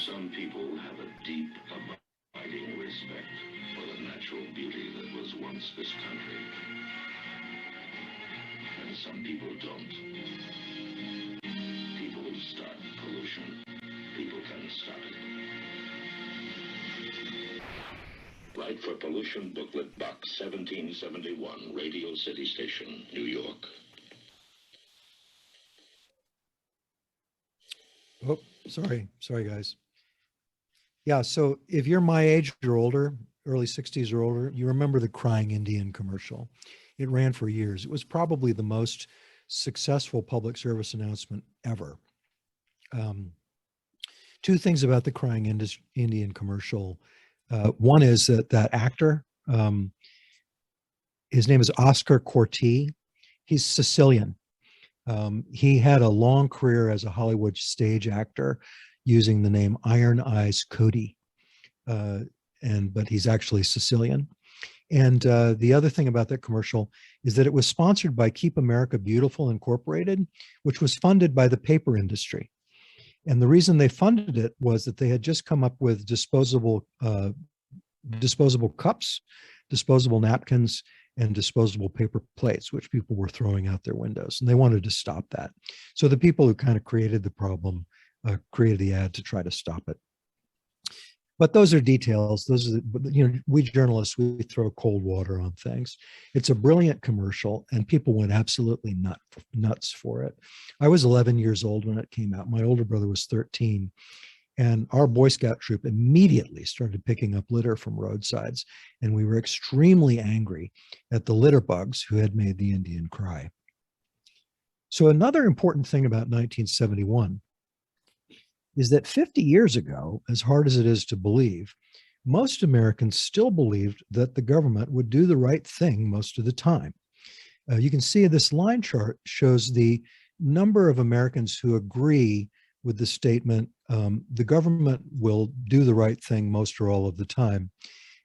Speaker 11: Some people have a deep, abiding respect for the natural beauty that was once this country. And some people don't. People who start pollution, people can stop it. Write for Pollution Booklet Box 1771, Radio City Station, New York.
Speaker 2: Oh, sorry guys. Yeah, so if you're my age or older, early 60s or older, you remember the Crying Indian commercial. It ran for years. It was probably the most successful public service announcement ever. Two things about the Crying Indian commercial. One is that actor, his name is Oscar Corti. He's Sicilian. He had a long career as a Hollywood stage actor using the name Iron Eyes Cody, but he's actually Sicilian. And the other thing about that commercial is that it was sponsored by Keep America Beautiful Incorporated, which was funded by the paper industry. And the reason they funded it was that they had just come up with disposable cups, disposable napkins, and disposable paper plates, which people were throwing out their windows. And they wanted to stop that. So the people who kind of created the problem created the ad to try to stop it. But those are details. Those are, we journalists, we throw cold water on things. It's a brilliant commercial, and people went absolutely nuts for it. I was 11 years old when it came out. My older brother was 13. And our Boy Scout troop immediately started picking up litter from roadsides. And we were extremely angry at the litter bugs who had made the Indian cry. So another important thing about 1971 is that 50 years ago, as hard as it is to believe, most Americans still believed that the government would do the right thing most of the time. You can see this line chart shows the number of Americans who agree with the statement, the government will do the right thing most or all of the time,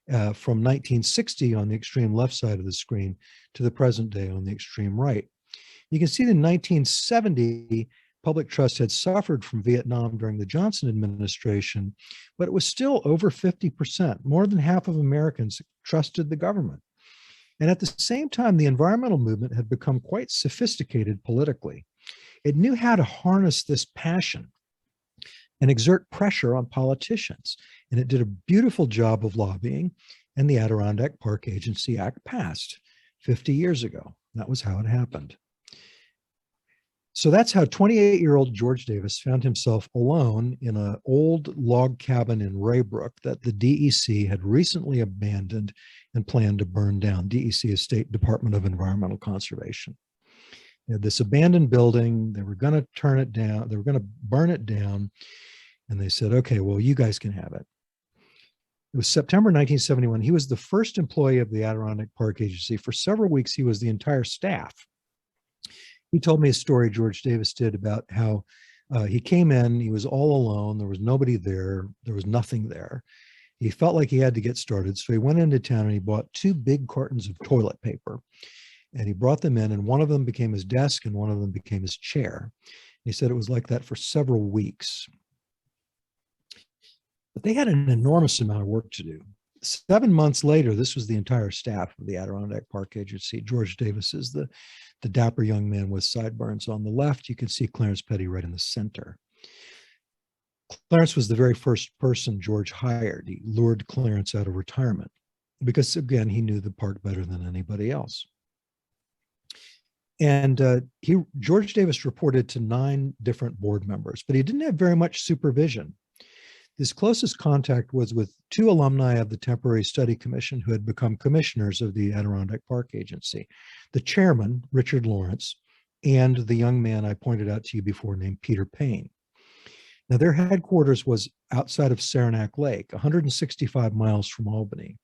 Speaker 2: from 1960 on the extreme left side of the screen to the present day on the extreme right. You can see that in 1970, public trust had suffered from Vietnam during the Johnson administration, but it was still over 50%. More than half of Americans trusted the government. And at the same time, the environmental movement had become quite sophisticated politically. It knew how to harness this passion and exert pressure on politicians. And it did a beautiful job of lobbying, and the Adirondack Park Agency Act passed 50 years ago. That was how it happened. So that's how 28-year-old George Davis found himself alone in an old log cabin in Raybrook that the DEC had recently abandoned and planned to burn down. DEC is State Department of Environmental Conservation. They had this abandoned building. They were going to turn it down. They were going to burn it down. And they said, okay, well, you guys can have it. It was September 1971. He was the first employee of the Adirondack Park Agency. For several weeks, he was the entire staff. He told me a story, George Davis did, about how he came in, he was all alone, there was nobody there, there was nothing there. He felt like he had to get started, so he went into town and he bought 2 big cartons of toilet paper. And he brought them in, and one of them became his desk and one of them became his chair. He said it was like that for several weeks. But they had an enormous amount of work to do. 7 months later, this was the entire staff of the Adirondack Park Agency. George Davis is the dapper young man with sideburns on the left. You can see Clarence Petty right in the center. Clarence was the very first person George hired. He lured Clarence out of retirement because, again, he knew the park better than anybody else. And George Davis reported to 9 different board members, but he didn't have very much supervision. His closest contact was with 2 alumni of the Temporary Study Commission who had become commissioners of the Adirondack Park Agency, the chairman, Richard Lawrence, and the young man I pointed out to you before named Peter Payne. Now, their headquarters was outside of Saranac Lake, 165 miles from Albany.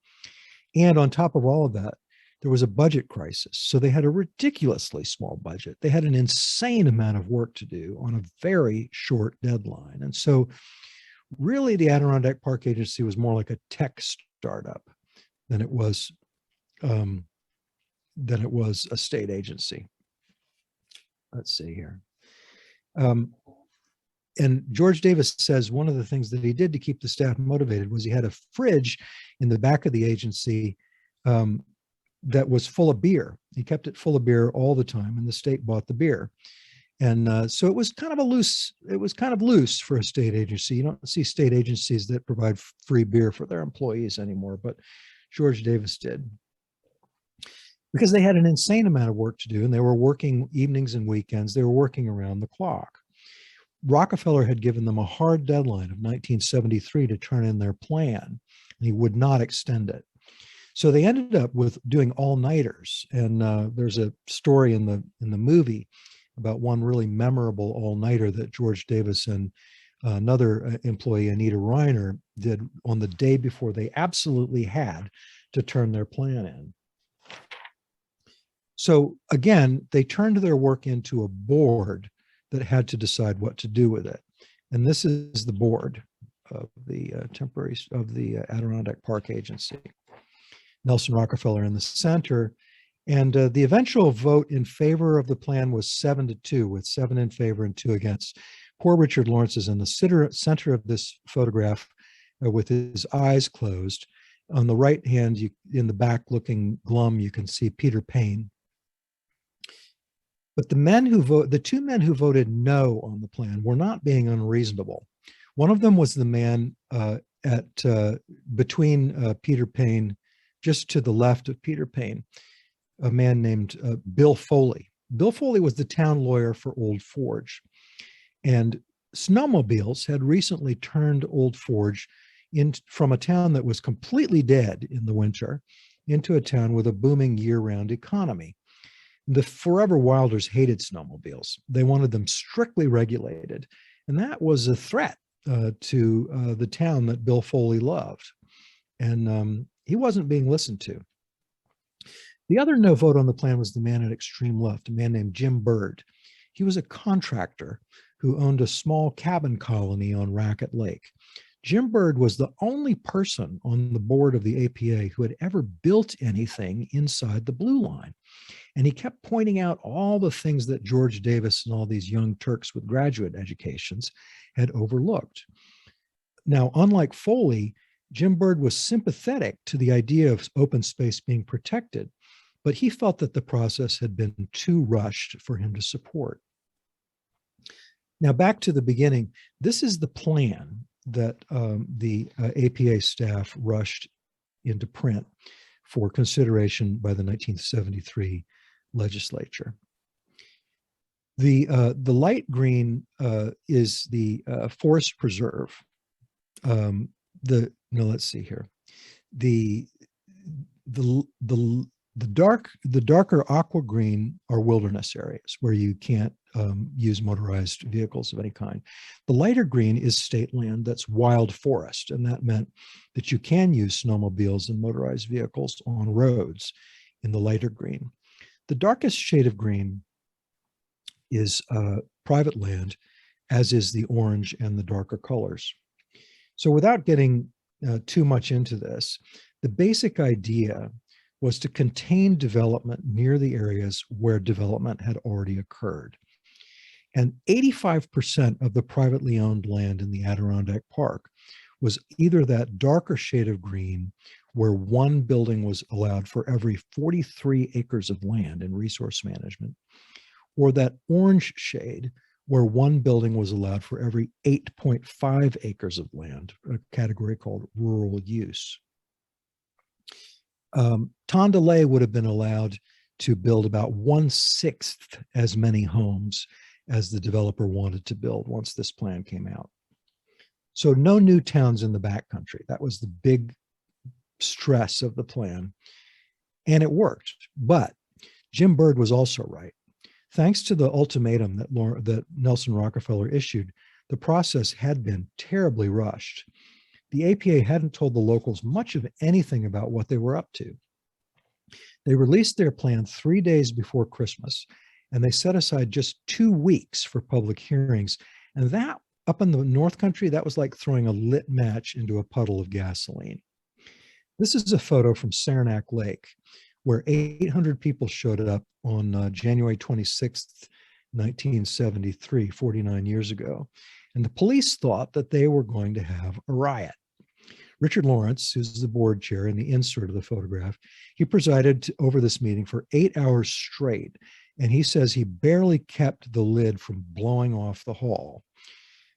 Speaker 2: And on top of all of that, there was a budget crisis. So they had a ridiculously small budget. They had an insane amount of work to do on a very short deadline. And so really, the Adirondack Park Agency was more like a tech startup than it was a state agency. Let's see here. And George Davis says one of the things that he did to keep the staff motivated was he had a fridge in the back of the agency that was full of beer. He kept it full of beer all the time, and the state bought the beer. And so it was kind of loose for a state agency. You don't see state agencies that provide free beer for their employees anymore, but George Davis did. Because they had an insane amount of work to do, and they were working evenings and weekends. They were working around the clock. Rockefeller had given them a hard deadline of 1973 to turn in their plan, and he would not extend it. So they ended up with doing all-nighters. And there's a story in the movie about one really memorable all-nighter that George Davis and another employee, Anita Reiner, did on the day before they absolutely had to turn their plan in. So again, they turned their work into a board that had to decide what to do with it. And this is the board of the Adirondack Park Agency. Nelson Rockefeller in the center. And the eventual vote in favor of the plan was 7-2, with 7 in favor and 2 against. Poor Richard Lawrence is in the center of this photograph with his eyes closed. On the right hand, in the back looking glum, you can see Peter Payne. But the 2 men who voted no on the plan were not being unreasonable. One of them was the man between Peter Payne, just to the left of Peter Payne, a man named Bill Foley. Bill Foley was the town lawyer for Old Forge, and snowmobiles had recently turned Old Forge from a town that was completely dead in the winter into a town with a booming year-round economy. The Forever Wilders hated snowmobiles. They wanted them strictly regulated, and that was a threat to the town that Bill Foley loved. And he wasn't being listened to. The other no vote on the plan was the man at extreme left, a man named Jim Bird. He was a contractor who owned a small cabin colony on Racket Lake. Jim Bird was the only person on the board of the APA who had ever built anything inside the blue line. And he kept pointing out all the things that George Davis and all these young Turks with graduate educations had overlooked. Now, unlike Foley, Jim Bird was sympathetic to the idea of open space being protected, but he felt that the process had been too rushed for him to support. Now, back to the beginning, this is the plan that the APA staff rushed into print for consideration by the 1973 legislature. The light green is the forest preserve. Let's see here. The darker aqua green are wilderness areas where you can't use motorized vehicles of any kind. The lighter green is state land that's wild forest, and that meant that you can use snowmobiles and motorized vehicles on roads in the lighter green. The darkest shade of green is private land, as is the orange and the darker colors. So without getting too much into this, the basic idea was to contain development near the areas where development had already occurred. And 85% of the privately owned land in the Adirondack Park was either that darker shade of green, where one building was allowed for every 43 acres of land in resource management, or that orange shade, where one building was allowed for every 8.5 acres of land, a category called rural use. Tondalay would have been allowed to build about 1/6 as many homes as the developer wanted to build once this plan came out. So no new towns in the backcountry. That was the big stress of the plan. And it worked. But Jim Bird was also right. Thanks to the ultimatum that Nelson Rockefeller issued, the process had been terribly rushed. The APA hadn't told the locals much of anything about what they were up to. They released their plan 3 days before Christmas, and they set aside just 2 weeks for public hearings. And that, up in the North Country, that was like throwing a lit match into a puddle of gasoline. This is a photo from Saranac Lake, where 800 people showed up on January 26th, 1973, 49 years ago. And the police thought that they were going to have a riot. Richard Lawrence, who's the board chair in the insert of the photograph, he presided over this meeting for 8 hours straight. And he says he barely kept the lid from blowing off the hall.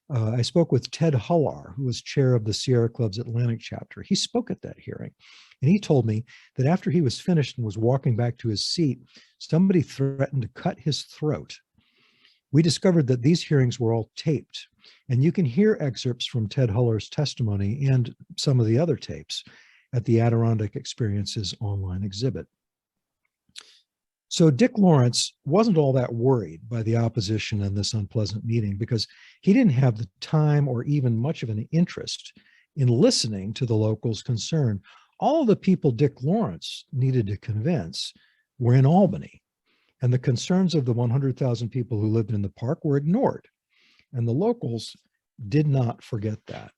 Speaker 2: I spoke with Ted Hullar, who was chair of the Sierra Club's Atlantic chapter. He spoke at that hearing. And he told me that after he was finished and was walking back to his seat, somebody threatened to cut his throat. We discovered that these hearings were all taped. And you can hear excerpts from Ted Hullar's testimony and some of the other tapes at the Adirondack Experiences online exhibit. So Dick Lawrence wasn't all that worried by the opposition in this unpleasant meeting because he didn't have the time or even much of an interest in listening to the locals' concern. All of the people Dick Lawrence needed to convince were in Albany, and the concerns of the 100,000 people who lived in the park were ignored. And the locals did not forget that.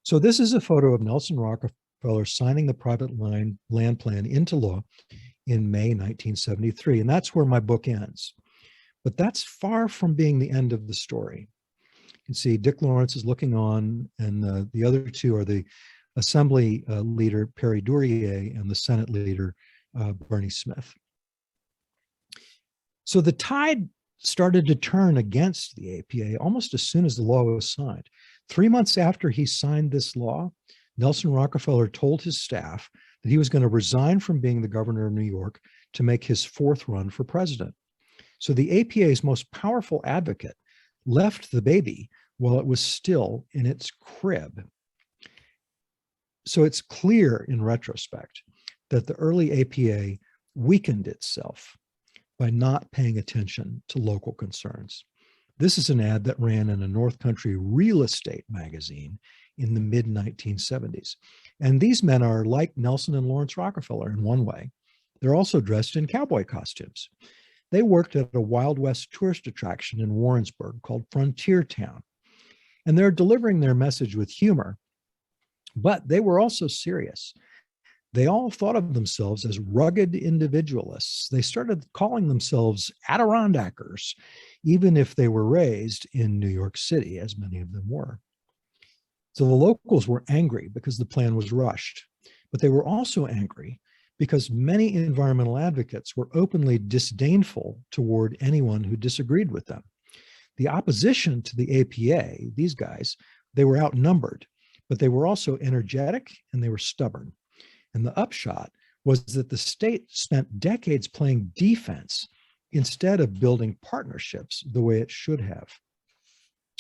Speaker 2: So this is a photo of Nelson Rockefeller signing the private land plan into law in May 1973. And that's where my book ends. But that's far from being the end of the story. You can see Dick Lawrence is looking on, and the other two are the Assembly leader, Perry Duryea, and the Senate leader, Bernie Smith. So the tide started to turn against the APA almost as soon as the law was signed. 3 months after he signed this law, Nelson Rockefeller told his staff that he was going to resign from being the governor of New York to make his 4th run for president. So the APA's most powerful advocate left the baby while it was still in its crib. So it's clear in retrospect that the early APA weakened itself by not paying attention to local concerns. This is an ad that ran in a North Country real estate magazine in the mid-1970s. And these men are like Nelson and Lawrence Rockefeller in one way. They're also dressed in cowboy costumes. They worked at a Wild West tourist attraction in Warrensburg called Frontier Town. And they're delivering their message with humor, but they were also serious. They all thought of themselves as rugged individualists. They started calling themselves Adirondackers, even if they were raised in New York City, as many of them were. So the locals were angry because the plan was rushed, but they were also angry because many environmental advocates were openly disdainful toward anyone who disagreed with them. The opposition to the APA, these guys, they were outnumbered, but they were also energetic and they were stubborn. And the upshot was that the state spent decades playing defense instead of building partnerships the way it should have.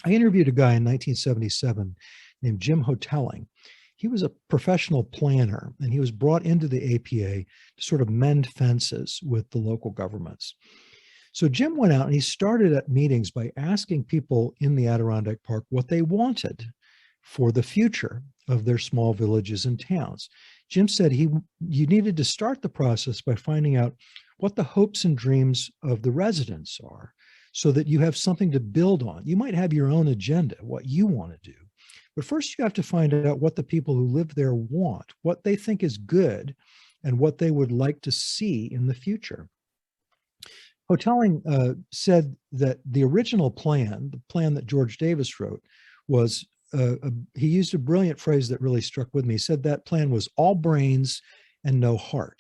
Speaker 2: I interviewed a guy in 1977 named Jim Hotelling. He was a professional planner, and he was brought into the APA to sort of mend fences with the local governments. So Jim went out and he started at meetings by asking people in the Adirondack Park what they wanted for the future of their small villages and towns. Jim said you needed to start the process by finding out what the hopes and dreams of the residents are so that you have something to build on. You might have your own agenda, what you want to do. But first you have to find out what the people who live there want, what they think is good, and what they would like to see in the future. Hotelling said that the original plan, the plan that George Davis wrote, was he used a brilliant phrase that really struck with me. He said that plan was all brains and no heart.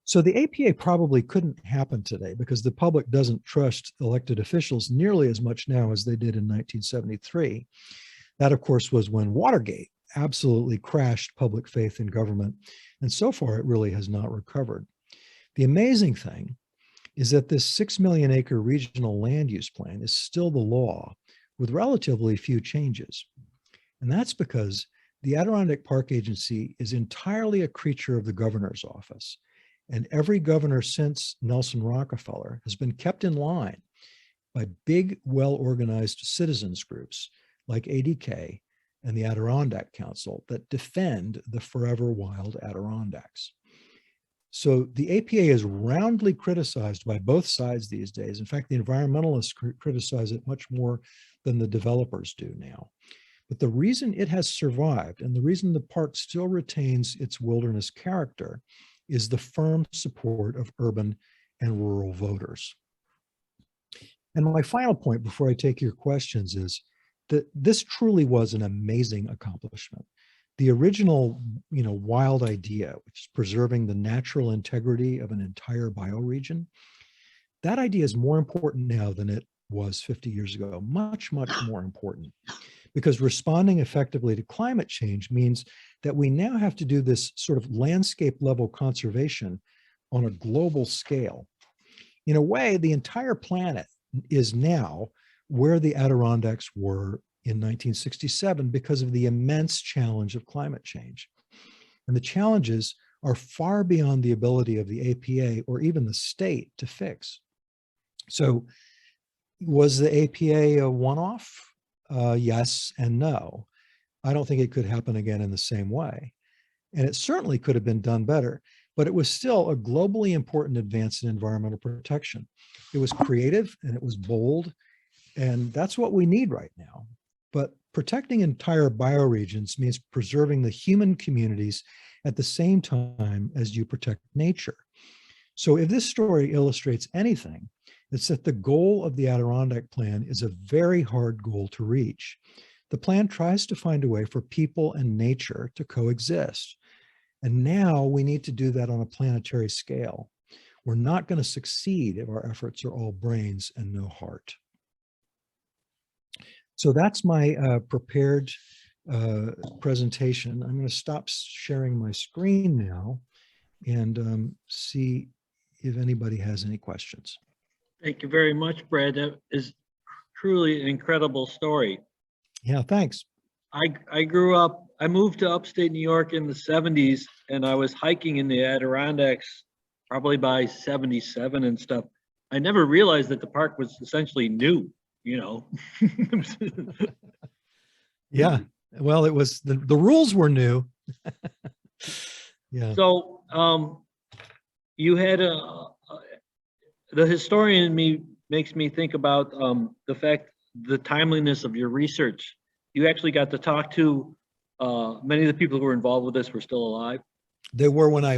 Speaker 2: So the APA probably couldn't happen today because the public doesn't trust elected officials nearly as much now as they did in 1973. That, of course, was when Watergate absolutely crashed public faith in government. And so far, it really has not recovered. The amazing thing is that this 6 million acre regional land use plan is still the law with relatively few changes. And that's because the Adirondack Park Agency is entirely a creature of the governor's office. And every governor since Nelson Rockefeller has been kept in line by big, well-organized citizens groups like ADK and the Adirondack Council that defend the forever wild Adirondacks. So the APA is roundly criticized by both sides these days. In fact, the environmentalists criticize it much more than the developers do now. But the reason it has survived and the reason the park still retains its wilderness character is the firm support of urban and rural voters. And my final point before I take your questions is that this truly was an amazing accomplishment. The original, wild idea, which is preserving the natural integrity of an entire bioregion, that idea is more important now than it was 50 years ago, much, much more important. Because responding effectively to climate change means that we now have to do this sort of landscape level conservation on a global scale. In a way, the entire planet is now where the Adirondacks were in 1967 because of the immense challenge of climate change. And the challenges are far beyond the ability of the APA or even the state to fix. So was the APA a one-off? Yes and no. I don't think it could happen again in the same way. And it certainly could have been done better, but it was still a globally important advance in environmental protection. It was creative and it was bold, and that's what we need right now. But protecting entire bioregions means preserving the human communities at the same time as you protect nature. So if this story illustrates anything, it's that the goal of the Adirondack Plan is a very hard goal to reach. The plan tries to find a way for people and nature to coexist. And now we need to do that on a planetary scale. We're not going to succeed if our efforts are all brains and no heart. So that's my prepared presentation. I'm going to stop sharing my screen now and see if anybody has any questions.
Speaker 1: Thank you very much, Brad. That is truly an incredible story.
Speaker 2: Yeah, thanks.
Speaker 1: I moved to upstate New York in the 70s, and I was hiking in the Adirondacks probably by 77 and stuff. I never realized that the park was essentially new, you know.
Speaker 2: Yeah, well, it was the rules were new. Yeah.
Speaker 1: So you had the historian in me makes me think about the timeliness of your research. You actually got to talk to many of the people who were involved with this were still alive.
Speaker 2: They were when I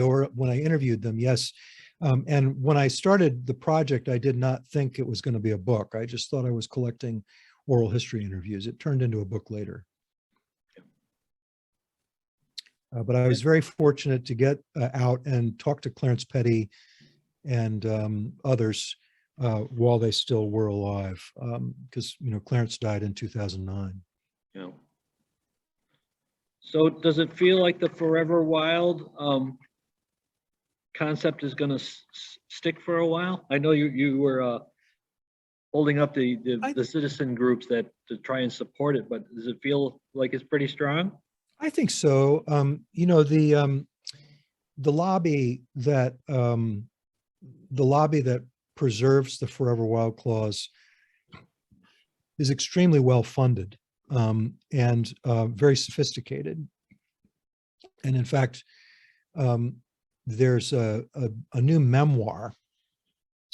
Speaker 2: interviewed them, yes. And when I started the project, I did not think it was going to be a book. I just thought I was collecting oral history interviews. It turned into a book later. But I was very fortunate to get out and talk to Clarence Petty and others while they still were alive, because Clarence died in 2009.
Speaker 1: Yeah. So does it feel like the Forever Wild concept is going to stick for a while? I know you were holding up the citizen groups that to try and support it, but does it feel like it's pretty strong?
Speaker 2: I think so. The lobby that preserves the Forever Wild clause is extremely well funded and very sophisticated. And in fact, there's a new memoir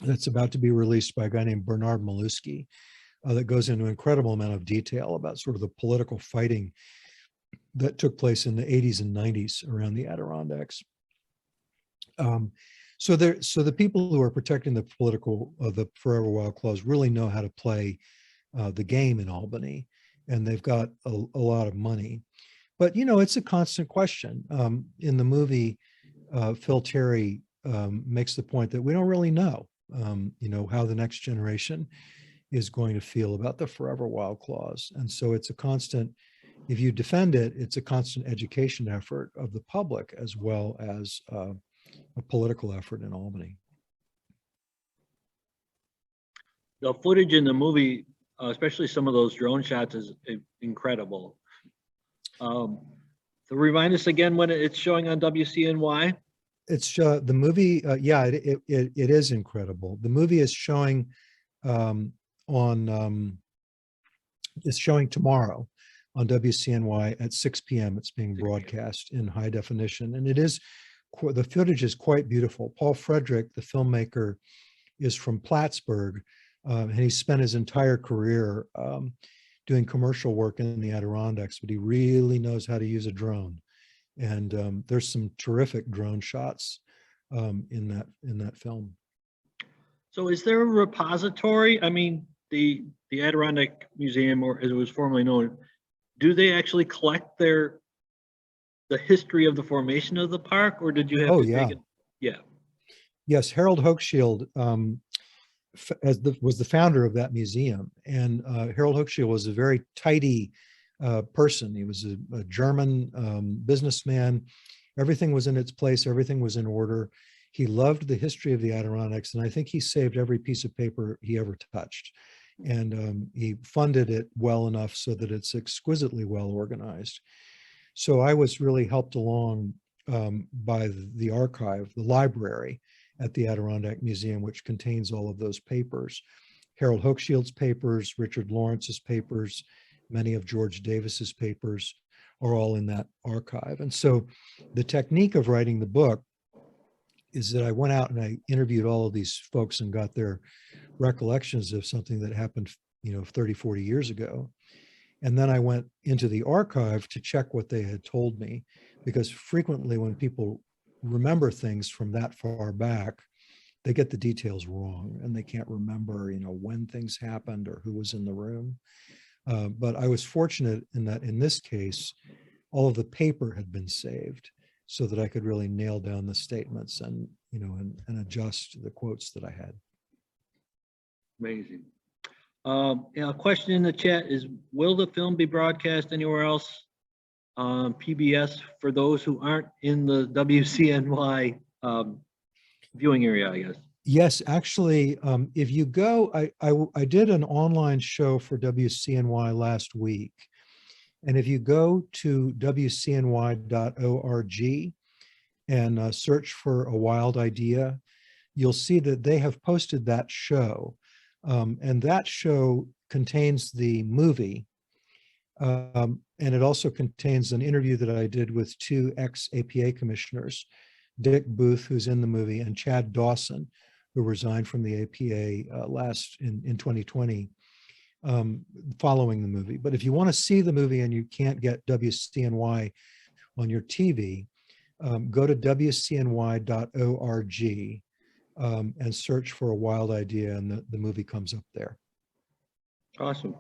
Speaker 2: that's about to be released by a guy named Bernard Malusky that goes into an incredible amount of detail about sort of the political fighting that took place in the 80s and 90s around the Adirondacks. So the people who are protecting the the Forever Wild clause really know how to play the game in Albany, and they've got a lot of money. But it's a constant question. In the movie, Phil Terry makes the point that we don't really know, how the next generation is going to feel about the Forever Wild clause, and so it's a constant. If you defend it, it's a constant education effort of the public as well as a political effort in Albany.
Speaker 1: The footage in the movie, especially some of those drone shots, is incredible. So remind us again when it's showing on WCNY.
Speaker 2: It's the movie. Yeah, it is incredible. The movie is showing it's showing tomorrow on WCNY at 6 p.m. It's being broadcast in high definition, and the footage is quite beautiful. Paul Frederick, the filmmaker, is from Plattsburgh, and he spent his entire career doing commercial work in the Adirondacks, but he really knows how to use a drone. And there's some terrific drone shots in that film.
Speaker 1: So is there a repository? I mean, the Adirondack Museum, or as it was formerly known, do they actually collect the history of the formation of the park, or did you have to take it? Yeah.
Speaker 2: Yes, Harold Hookshield was the founder of that museum, and Harold Hookshield was a very tidy person. He was a German businessman. Everything was in its place. Everything was in order. He loved the history of the Adirondacks, and I think he saved every piece of paper he ever touched. And he funded it well enough so that it's exquisitely well organized. So I was really helped along by the archive, the library at the Adirondack Museum, which contains all of those papers. Harold Hookshield's papers, Richard Lawrence's papers, many of George Davis's papers are all in that archive. And so the technique of writing the book is that I went out and I interviewed all of these folks and got their recollections of something that happened, 30, 40 years ago. And then I went into the archive to check what they had told me, because frequently when people remember things from that far back, they get the details wrong and they can't remember, when things happened or who was in the room. But I was fortunate in that in this case, all of the paper had been saved so that I could really nail down the statements and, and adjust the quotes that I had.
Speaker 1: Amazing. A question in the chat is, will the film be broadcast anywhere else on PBS for those who aren't in the WCNY viewing area, I guess?
Speaker 2: Yes, actually, if you go, I did an online show for WCNY last week. And if you go to WCNY.org and search for A Wild Idea, you'll see that they have posted that show. And that show contains the movie. And it also contains an interview that I did with two ex-APA commissioners, Dick Booth, who's in the movie, and Chad Dawson, who resigned from the APA in 2020, following the movie. But if you want to see the movie and you can't get WCNY on your TV, go to WCNY.org and search for A Wild Idea, and the movie comes up there.
Speaker 1: Awesome.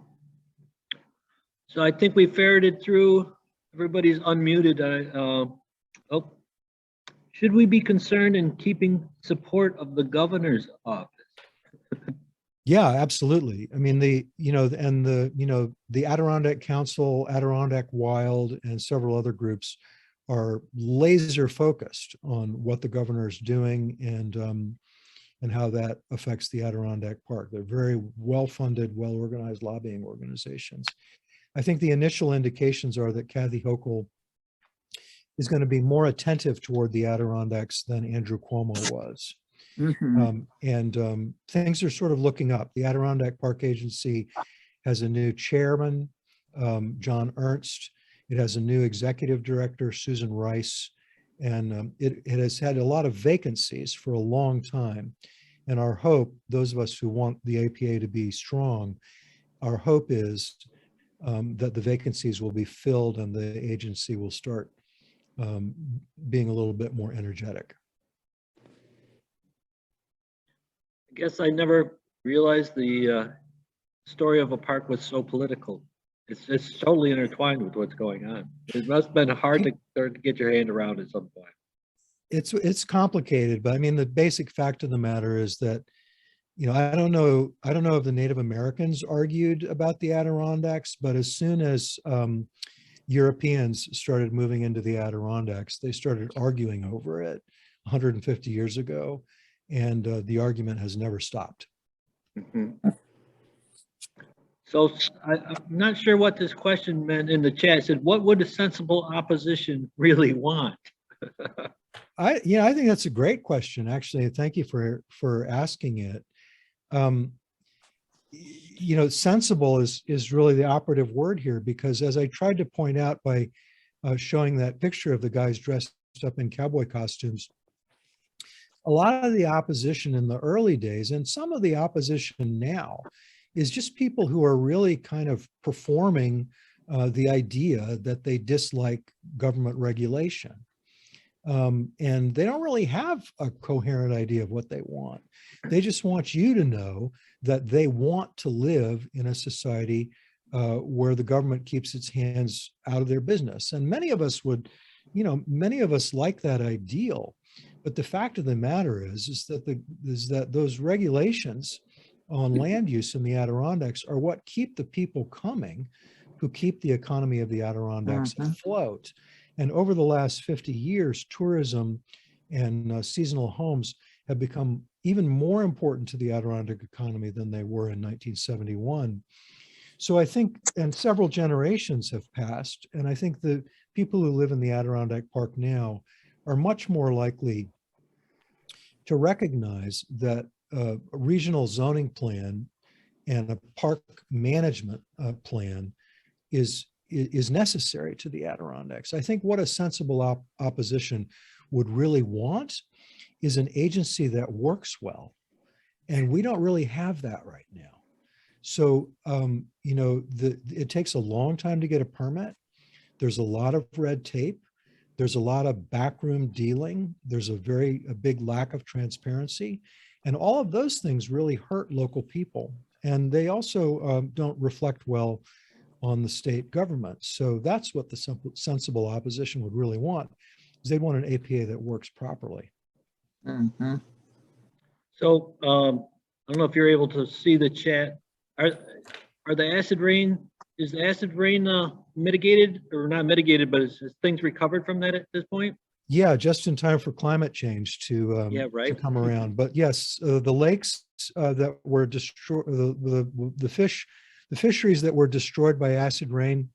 Speaker 1: So I think we ferreted through. Everybody's unmuted. Should we be concerned in keeping support of the governor's office?
Speaker 2: Yeah, absolutely. I mean, the Adirondack Council, Adirondack Wild, and several other groups are laser focused on what the governor is doing and how that affects the Adirondack Park. They're very well-funded, well-organized lobbying organizations. I think the initial indications are that Kathy Hochul is going to be more attentive toward the Adirondacks than Andrew Cuomo was. Mm-hmm. Things are sort of looking up. The Adirondack Park Agency has a new chairman, John Ernst. It has a new executive director, Susan Rice, and it has had a lot of vacancies for a long time. And our hope, those of us who want the APA to be strong, our hope is that the vacancies will be filled and the agency will start being a little bit more energetic.
Speaker 1: I guess I never realized the story of a park was so political. It's totally intertwined with what's going on. It must have been hard to get your hand around at some point.
Speaker 2: It's complicated, but I mean, the basic fact of the matter is that, you know, I don't know if the Native Americans argued about the Adirondacks, but as soon as Europeans started moving into the Adirondacks, they started arguing over it 150 years ago, and the argument has never stopped.
Speaker 1: Mm-hmm. So I'm not sure what this question meant in the chat. It said, what would a sensible opposition really want?
Speaker 2: I think that's a great question, actually. Thank you for asking it. You know, sensible is really the operative word here, because as I tried to point out by showing that picture of the guys dressed up in cowboy costumes, a lot of the opposition in the early days and some of the opposition now is just people who are really kind of performing the idea that they dislike government regulation. And they don't really have a coherent idea of what they want. They just want you to know that they want to live in a society where the government keeps its hands out of their business. And many of us would, many of us like that ideal. But the fact of the matter is that those regulations on land use in the Adirondacks are what keep the people coming, who keep the economy of the Adirondacks afloat. And over the last 50 years, tourism and seasonal homes have become even more important to the Adirondack economy than they were in 1971. So I think, and several generations have passed, and I think the people who live in the Adirondack Park now are much more likely to recognize that a regional zoning plan and a park management plan is necessary to the Adirondacks. I think what a sensible opposition would really want is an agency that works well. And we don't really have that right now. So, it takes a long time to get a permit. There's a lot of red tape. There's a lot of backroom dealing. There's a big lack of transparency. And all of those things really hurt local people. And they also don't reflect well on the state government. So that's what the sensible opposition would really want, is they'd want an APA that works properly.
Speaker 1: Mm-hmm. So I don't know if you're able to see the chat. Are the acid rain, is the acid rain mitigated or not mitigated, but is things recovered from that at this point?
Speaker 2: Yeah, just in time for climate change to
Speaker 1: Yeah, right.
Speaker 2: come around. But yes, the lakes that were destroyed, the fisheries that were destroyed by acid rain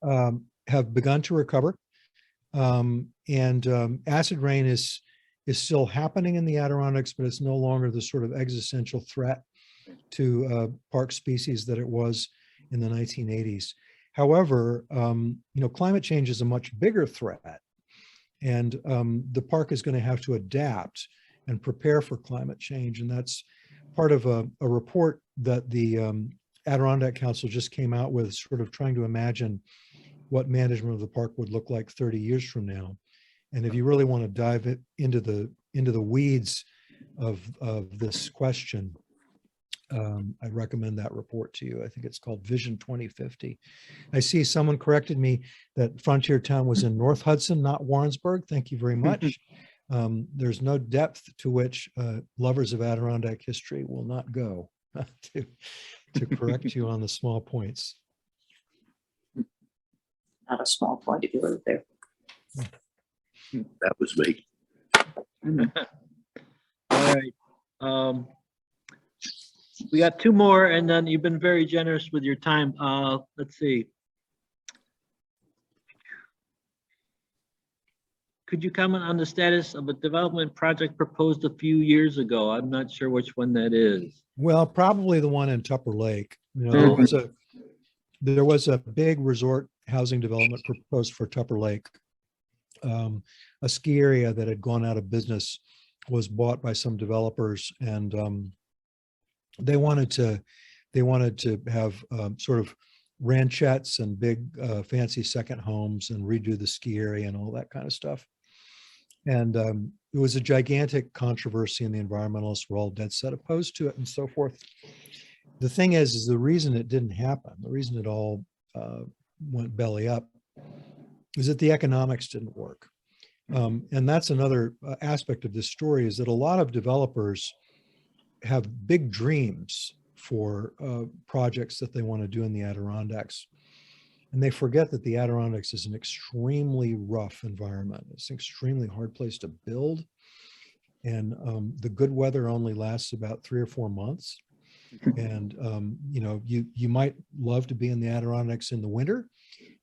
Speaker 2: have begun to recover. Acid rain is still happening in the Adirondacks, but it's no longer the sort of existential threat to park species that it was in the 1980s. However, climate change is a much bigger threat. And the park is going to have to adapt and prepare for climate change. And that's part of a report that the Adirondack Council just came out with, sort of trying to imagine what management of the park would look like 30 years from now. And if you really want to dive into the weeds of this question, I recommend that report to you. I think it's called Vision 2050. I see someone corrected me that Frontier Town was in North Hudson, not Warrensburg. Thank you very much. There's no depth to which lovers of Adirondack history will not go to correct you on the small points.
Speaker 12: Not a small point if you live there.
Speaker 10: That was me.
Speaker 1: All right. We got two more, and then you've been very generous with your time. Let's see. Could you comment on the status of a development project proposed a few years ago? I'm not sure which one that is.
Speaker 2: Well, probably the one in Tupper Lake. There was a big resort housing development proposed for Tupper Lake. A ski area that had gone out of business was bought by some developers, and they wanted to have sort of ranchettes and big fancy second homes and redo the ski area and all that kind of stuff. And it was a gigantic controversy, and the environmentalists were all dead set opposed to it and so forth. The thing is the reason it didn't happen, the reason it all went belly up, is that the economics didn't work. And that's another aspect of this story, is that a lot of developers have big dreams for projects that they want to do in the Adirondacks. And they forget that the Adirondacks is an extremely rough environment. It's an extremely hard place to build. And the good weather only lasts about 3 or 4 months. And, you might love to be in the Adirondacks in the winter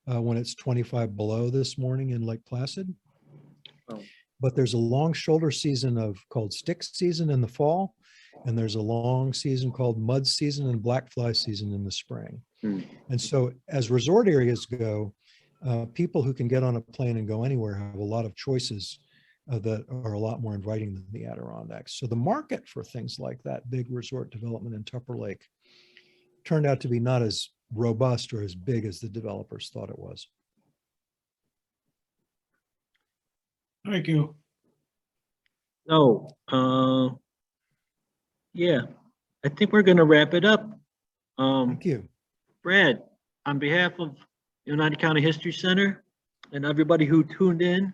Speaker 2: when it's 25 below this morning in Lake Placid.
Speaker 1: Oh.
Speaker 2: But there's a long shoulder season called stick season in the fall. And there's a long season called mud season and black fly season in the spring. And so as resort areas go, people who can get on a plane and go anywhere have a lot of choices that are a lot more inviting than the Adirondacks. So the market for things like that big resort development in Tupper Lake turned out to be not as robust or as big as the developers thought it was.
Speaker 13: Thank you.
Speaker 1: So, yeah, I think we're going to wrap it up.
Speaker 2: Thank you.
Speaker 1: Brad, on behalf of United County History Center and everybody who tuned in,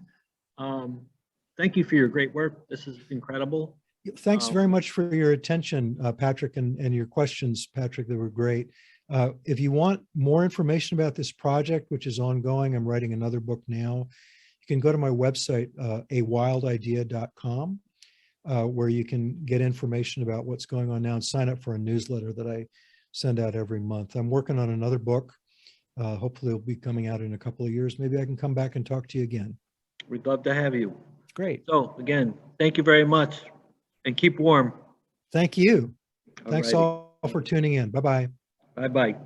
Speaker 1: thank you for your great work. This is incredible.
Speaker 2: Thanks very much for your attention, Patrick, and your questions, Patrick. They were great. If you want more information about this project, which is ongoing, I'm writing another book now. You can go to my website, awildidea.com, where you can get information about what's going on now and sign up for a newsletter that I send out every month. I'm working on another book. Hopefully it'll be coming out in a couple of years. Maybe I can come back and talk to you again.
Speaker 1: We'd love to have you.
Speaker 2: Great.
Speaker 1: So again, thank you very much and keep warm.
Speaker 2: Thank you. Thanks
Speaker 1: Alrighty.
Speaker 2: all for tuning in. Bye-bye.
Speaker 1: Bye-bye.